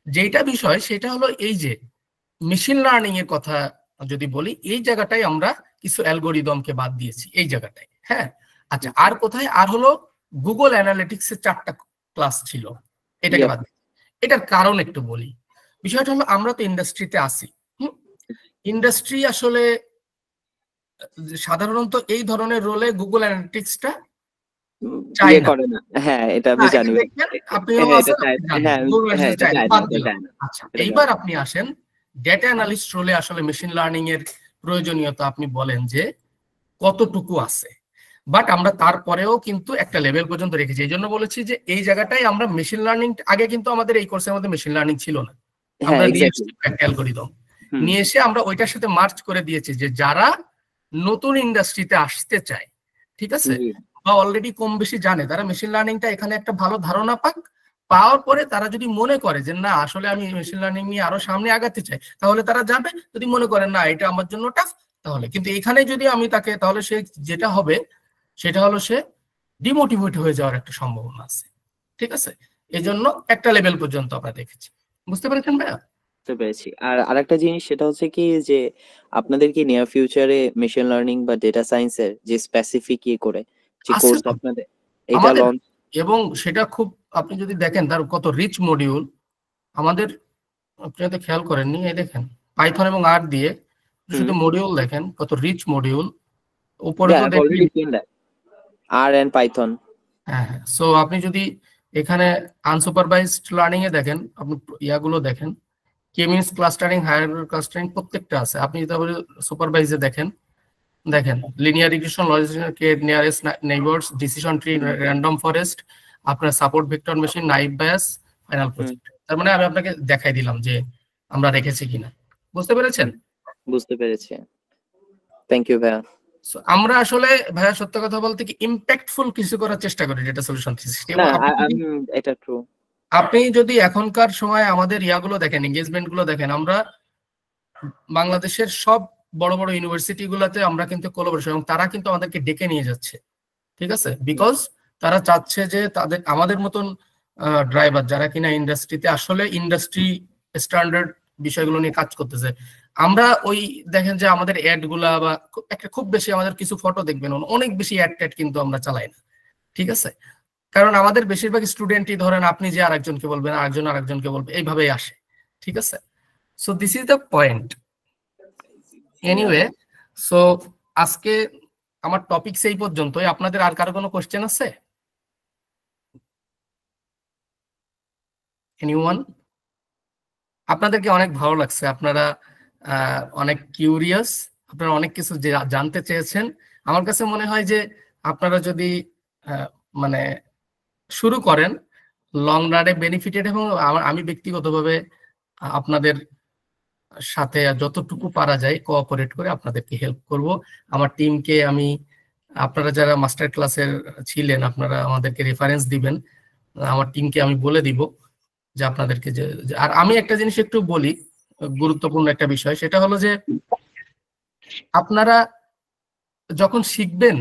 যেটা বিষয় সেটা হলো এই যে মেশিন লার্নিং এর কথা যদি বলি, এই জায়গাটায় আমরা কিছু অ্যালগরিদমকে বাদ দিয়েছি এই জায়গাটায়। হ্যাঁ, আচ্ছা, আর কোথায়? আর হলো গুগল অ্যানালিটিক্স এর 4টা ক্লাস ছিল, এটাকে বাদ। এটার কারণ একটু বলি। বিষয়টা হলো আমরা তো ইন্ডাস্ট্রিতে আছি, ইন্ডাস্ট্রি আসলে সাধারণত এই ধরনের রোলে গুগল অ্যানালিটিক্সটা চাই না। হ্যাঁ, এটা আমি জানি। আচ্ছা, এইবার আপনি আসেন ডেটা অ্যানালিস্ট রোলে আসলে মেশিন লার্নিং এর প্রয়োজনীয়তা আপনি বলেন যে কতটুকু আছে, বাট আমরা তারপরেও কিন্তু একটা লেভেল পর্যন্ত রেখেছি। এই জন্য বলেছি যে এই জায়গাটাই আমরা মেশিন লার্নিং, আগে কিন্তু আমাদের এই কোর্সের মধ্যে মেশিন লার্নিং ছিল না, আমরা অ্যালগরিদম নিয়ে এসে আমরা ওইটার সাথে মার্চ করে দিয়েছি যে যারা নতুন ইন্ডাস্ট্রিতে আসতে চায়, ঠিক আছে, বা অলরেডি কম বেশি জানে, তারা মেশিন লার্নিংটা এখানে একটা ভালো ধারণা পাওয়ার পরে তারা যদি মনে করে যে না আসলে আমি মেশিন লার্নিং নিয়ে আরো সামনে আগাতে চাই, তাহলে তারা যাবে। যদি মনে করে না এটা আমার জন্য টাফ, তাহলে কিন্তু এখানে যদি আমি তাকে, তাহলে সে যেটা হবে সেটা হলো সে ডিমোটিভেট হয়ে যাওয়ার একটা সম্ভাবনা আছে, ঠিক আছে। এই জন্য একটা লেভেল পর্যন্ত আমরা দেখেছি। বুঝতে পেরেছেন ভাইয়া? বুঝতে পেরেছি। আর আরেকটা জিনিস সেটা হচ্ছে কি যে আপনাদের কি নিয়ার ফিউচারে মেশিন লার্নিং বা ডেটা সায়েন্সের যে স্পেসিফিক করে যে কোর্স আপনাদের এটা লঞ্চ, এবং সেটা খুব, আপনি যদি দেখেন তার কত রিচ মডিউল আমাদের, আপনি হয়তো খেয়াল করেননি, এই দেখেন পাইথন এবং আর দিয়ে শুধু মডিউল দেখেন কত রিচ মডিউল উপরে তো দেখেন আর এন্ড পাইথন। হ্যাঁ, সো আপনি যদি এখানে আনসুপারভাইজড লার্নিং এ দেখেন, আপনি ইয়াগুলো দেখেন, কে-মিনস ক্লাস্টারিং, হায়ারার্কিক্যাল ক্লাস্টারিং প্রত্যেকটা আছে। আপনি তারপরে সুপারভাইজে দেখেন linear regression, logistic, K nearest neighbours, decision tree, random forest, আপনার support vector machine, naive Bayes, final project. তার মানে আমি আপনাকে দেখাই দিলাম যে আমরা রেখেছি কিনা। বুঝতে পেরেছেন? বুঝতে পেরেছি। থ্যাংক ইউ ভাইয়া। আমরা আসলে ভাইয়া সত্য কথা বলতে কি ইম্প্যাক্টফুল কিছু করার চেষ্টা করি ডেটা সলিউশন সিস্টেম। এটা ট্রু। আপনি যদি এখনকার সময় আমাদের ইয়াগুলো দেখেন, এঙ্গেজমেন্ট গুলো দেখেন, আমরা বাংলাদেশের সব বড় বড় ইউনিভার্সিটি গুলাতে আমরা কিন্তু কোলাবোরেশন, এবং তারা কিন্তু আমাদেরকে ডেকে নিয়ে যাচ্ছে, ঠিক আছে, বিকজ তারা চাচ্ছে যে তাদের আমাদের মতন ড্রাইভার যারা কিনা ইন্ডাস্ট্রিতে আসলে ইন্ডাস্ট্রি স্ট্যান্ডার্ড বিষয়গুলো নিয়ে কাজ করতেছে। আমরা ওই দেখেন যে আমাদের অ্যাড গুলা বা একটা খুব বেশি আমাদের কিছু ফটো দেখবেন, অনেক বেশি অ্যাড ট্যাড কিন্তু আমরা চালাই না, ঠিক আছে, কারণ আমাদের বেশিরভাগ স্টুডেন্টই ধরেন আপনি যে আরেকজনকে বলবেন, আরেকজনকে বলবে, এইভাবেই আসে, ঠিক আছে। So this is the point. Anyway, so আজকে আমার টপিক সেই পর্যন্তই। আপনাদের আর কারো কোনো কোশ্চেন আছে? এনিওয়ান? আপনাদেরকে অনেক ভালো লাগছে, আপনারা অনেক কিউরিয়াস, আপনারা অনেক কিছু জানতে চেয়েছেন। আমার কাছে মনে হয় যে আপনারা যদি মানে শুরু করেন লং রানে বেনিফিটেড, এবং আমি ব্যক্তিগতভাবে আপনাদের সাথে যতটুকু পারা যায় কোঅপারেট করে আপনাদেরকে হেল্প করব। আমার টিমকে আমি, আপনারা যারা মাস্টার ক্লাসের ছিলেন আপনারা আমাদেরকে রেফারেন্স দিবেন, আমার টিমকে আমি বলে দিব যে আপনাদেরকে যে, আর আমি একটা জিনিস একটু বলি, গুরুত্বপূর্ণ একটা বিষয়, সেটা হলো যে আপনারা যখন শিখবেন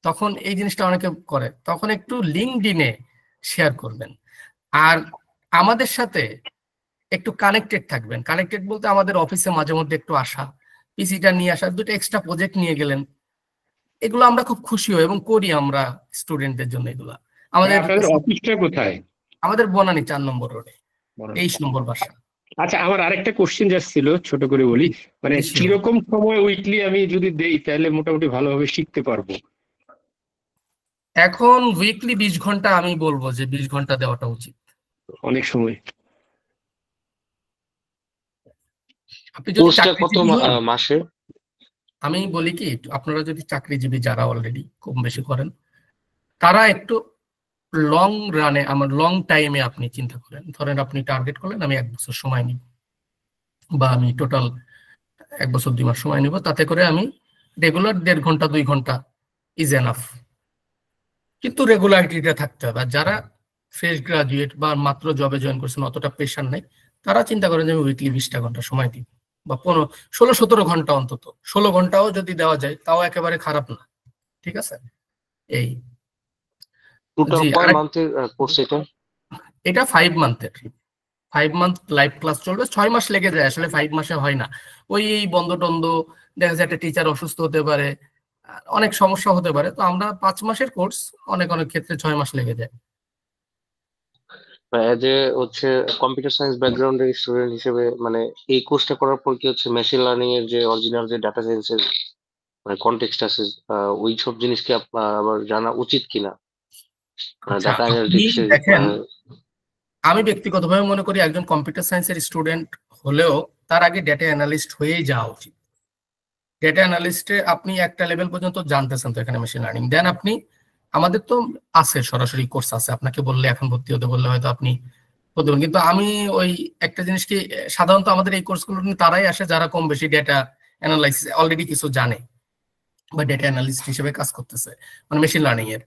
তখন এই জিনিসটা অনেকে করে, তখন একটু লিঙ্কডইনে শেয়ার করবেন, আর আমাদের সাথে একটু কানেক্টেড থাকবেন। কানেক্টেড বলতে আমাদের অফিসে মাঝে মধ্যে একটু আসা, পিসিটা নিয়ে আসা, দুটো এক্সট্রা প্রজেক্ট নিয়ে গেলেন, এগুলো আমরা খুব খুশি হই এবং করি আমরা স্টুডেন্টদের জন্য। এগুলা আমাদের অফিসটা কোথায়? আমাদের বনানী 4 নম্বর রোডে, 23 নম্বর বাসা। আচ্ছা, আমার আরেকটা কোশ্চেন জাস্ট ছিল, ছোট করে বলি, মানে কিরকম সময় উইকলি আমি যদি দেই তাহলে মোটামুটি ভালোভাবে শিখতে পারবো? এখন উইকলি 20 ঘন্টা, আমি বলবো যে 20 ঘন্টা দেওয়াটা উচিত। অনেক সময়। আপনি যদি মাসে, আমি বলি কি, আপনারা যদি চাকরিজীবী যারা অলরেডি কম বেশি করেন, তারা একটু লং রানে, আমার লং টাইমে আপনি চিন্তা করেন, ধরেন আপনি টার্গেট করলেন আমি 1 বছর সময় নিব, বা আমি টোটাল 1 বছর 2 মাস সময় নিব, তাতে করে আমি রেগুলার 1.5 ঘন্টা 2 ঘন্টা ইজ এনাফ, কিন্তু রেগুলারিটিটা থাকতে হবে। আর যারা ফ্রেশ গ্রাজুয়েট বা মাত্র জবে জয়েন করছেন, অতটা প্রেশার নাই, তারা চিন্তা করেন যে আমি উইকলি 20টা ঘন্টা সময় দিব, বা 16-17 ঘন্টা অন্তত, 16 ঘন্টাও যদি দেওয়া যায় তাও একেবারে খারাপ না, ঠিক আছে। এই এটা 5 মান্থের, 5 মান্থ লাইভ ক্লাস চলবে, 6 মাস লেগে যায়, আসলে 5 মাসে হয় না। ওই বন্ধ টন্ধ, দেখা যায় একটা টিচার অসুস্থ হতে পারে, অনেক সমস্যা হতে পারে, তো আমরা 5 মাসের কোর্স অনেক ক্ষেত্রে 6 মাস লেগে যায়। এজ এ হচ্ছে কম্পিউটার সায়েন্স ব্যাকগ্রাউন্ডের স্টুডেন্ট হিসেবে মানে এই কোর্সটা করার পর কি হচ্ছে মেশিন লার্নিং এর যে অরিজিনাল যে ডাটা সায়েন্সের মানে কনটেক্সট আছে ওই সব জিনিস কি আবার জানা উচিত কিনা? ডাটা অ্যানালিটিক্স দেখেন, আমি ব্যক্তিগতভাবে মনে করি একজন কম্পিউটার সায়েন্সের স্টুডেন্ট হলেও তার আগে ডেটা অ্যানালিস্ট হয়েই যাওয়া উচিত। ডেটা অ্যানালিস্টে আপনি একটা লেভেল পর্যন্ত জানতেছেন তো এখানে মেশিন লার্নিং, দেন আপনি আমাদের তো আছে সরাসরি কোর্স আছে, আপনাকে বললে এখন ভর্তি হতে বললে হয়তো আপনি হতে পারেন, কিন্তু আমি ওই একটা জিনিস কি সাধারণত আমাদের এই কোর্সগুলো তারাই আসে যারা কম বেশি ডেটা অ্যানালাইসিস অলরেডি কিছু জানে বা ডেটা অ্যানালিস্ট হিসেবে কাজ করতেছে মানে মেশিন লার্নিং এর।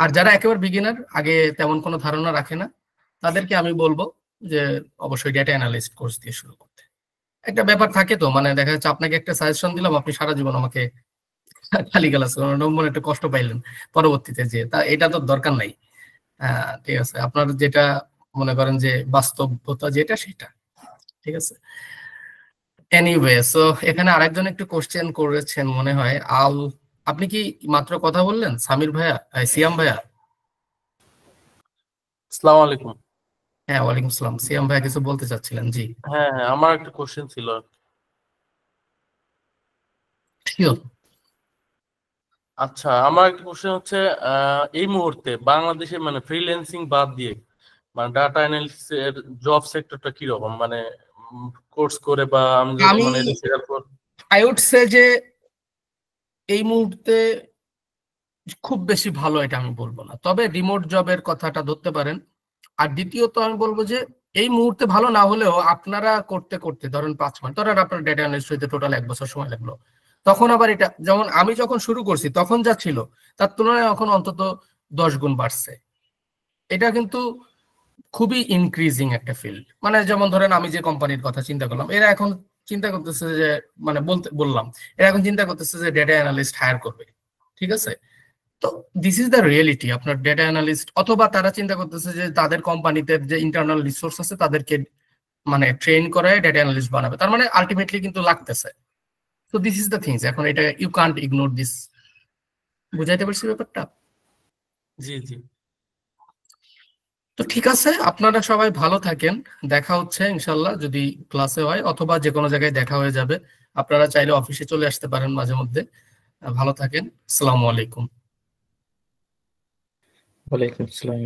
আর যারা একেবারে বিগিনার আগে তেমন কোনো ধারণা রাখে না তাদেরকে আমি বলবো যে অবশ্যই ডেটা অ্যানালিস্ট কোর্স দিয়ে শুরু করতে। একটা ব্যাপার থাকে তো, মানে দেখা যাচ্ছে আপনাকে একটা সাজেশন দিলাম, আপনি সারা জীবন আমাকে খালি গালাস মনে একটু কষ্ট পাইলেন পরবর্তীতে, যে তা এটা তো দরকার নাই। ঠিক আছে, আপনার যেটা মনে করেন যে বাস্তবতা যেটা সেটা ঠিক আছে। এনিওয়ে, সো এখানে আরেকজন একটু কোশ্চেন করেছেন মনে হয়। আপনি কি মাত্র কথা বললেন সামির ভাইয়া, সিয়াম ভাইয়া? আসসালামু আলাইকুম। হ্যাঁ, ওয়ালাইকুম আসসালাম। সিয়াম ভাইয়া কিছু বলতে চাচ্ছিলেন? জি হ্যাঁ, আমার একটা কোশ্চেন ছিল। আচ্ছা, আমার একটা কোশ্চেন হচ্ছে এই মুহূর্তে বাংলাদেশে মানে ফ্রিল্যান্সিং বাদ দিয়ে মানে ডাটা অ্যানালিসিস এর জব সেক্টরটা কি রকম, মানে কোর্স করে বা আমি মানে আই উড সে যে এই মুহূর্তে খুব বেশি ভালো এটা আমি বলবো না, তবে রিমোট জবের কথাটা ধরতে পারেন। আর দ্বিতীয়ত আমি বলবো যে এই মুহূর্তে ভালো না হলেও আপনারা করতে করতে ধরেন 5 মাস, ধরেন আপনার ডেটা অ্যানালিস্ট হইতে টোটাল 1 বছর সময় লাগলো, তখন আবার এটা যেমন আমি যখন শুরু করছি তখন যা ছিল তার তুলনায় এখন অন্তত 10 গুণ বাড়ছে। এটা কিন্তু খুবই ইনক্রিজিং একটা ফিল্ড। মানে যেমন ধরেন আমি যে কোম্পানির কথা চিন্তা করলাম, এরা এখন চিন্তা করতেছে যে মানে বললাম এরা এখন চিন্তা করতেছে যে ডেটা অ্যানালিস্ট হায়ার করবে। ঠিক আছে, তো দিস ইজ দ্য রিয়েলিটি। আপনার ডেটা অ্যানালিস্ট অথবা তারা চিন্তা করতেছে যে তাদের কোম্পানিতে যে ইন্টারনাল রিসোর্স আছে তাদেরকে মানে ট্রেন করে ডেটা অ্যানালিস্ট বানাবে, তার মানে আলটিমেটলি কিন্তু লাগতেছে। তো দিস ইজ দ্য থিংস। এখন এটা ইউ কান্ট ইগনোর দিস। বুঝাইতে পারছি ব্যাপারটা? জি জি। তো ঠিক আছে, আপনারা সবাই ভালো থাকেন, দেখা হচ্ছে ইনশাল্লাহ যদি ক্লাসে হয় অথবা যে কোনো জায়গায় দেখা হয়ে যাবে। আপনারা চাইলে অফিসে চলে আসতে পারেন মাঝে মধ্যে। ভালো থাকেন, আসসালামু আলাইকুম। ওয়ালাইকুম আসসালাম।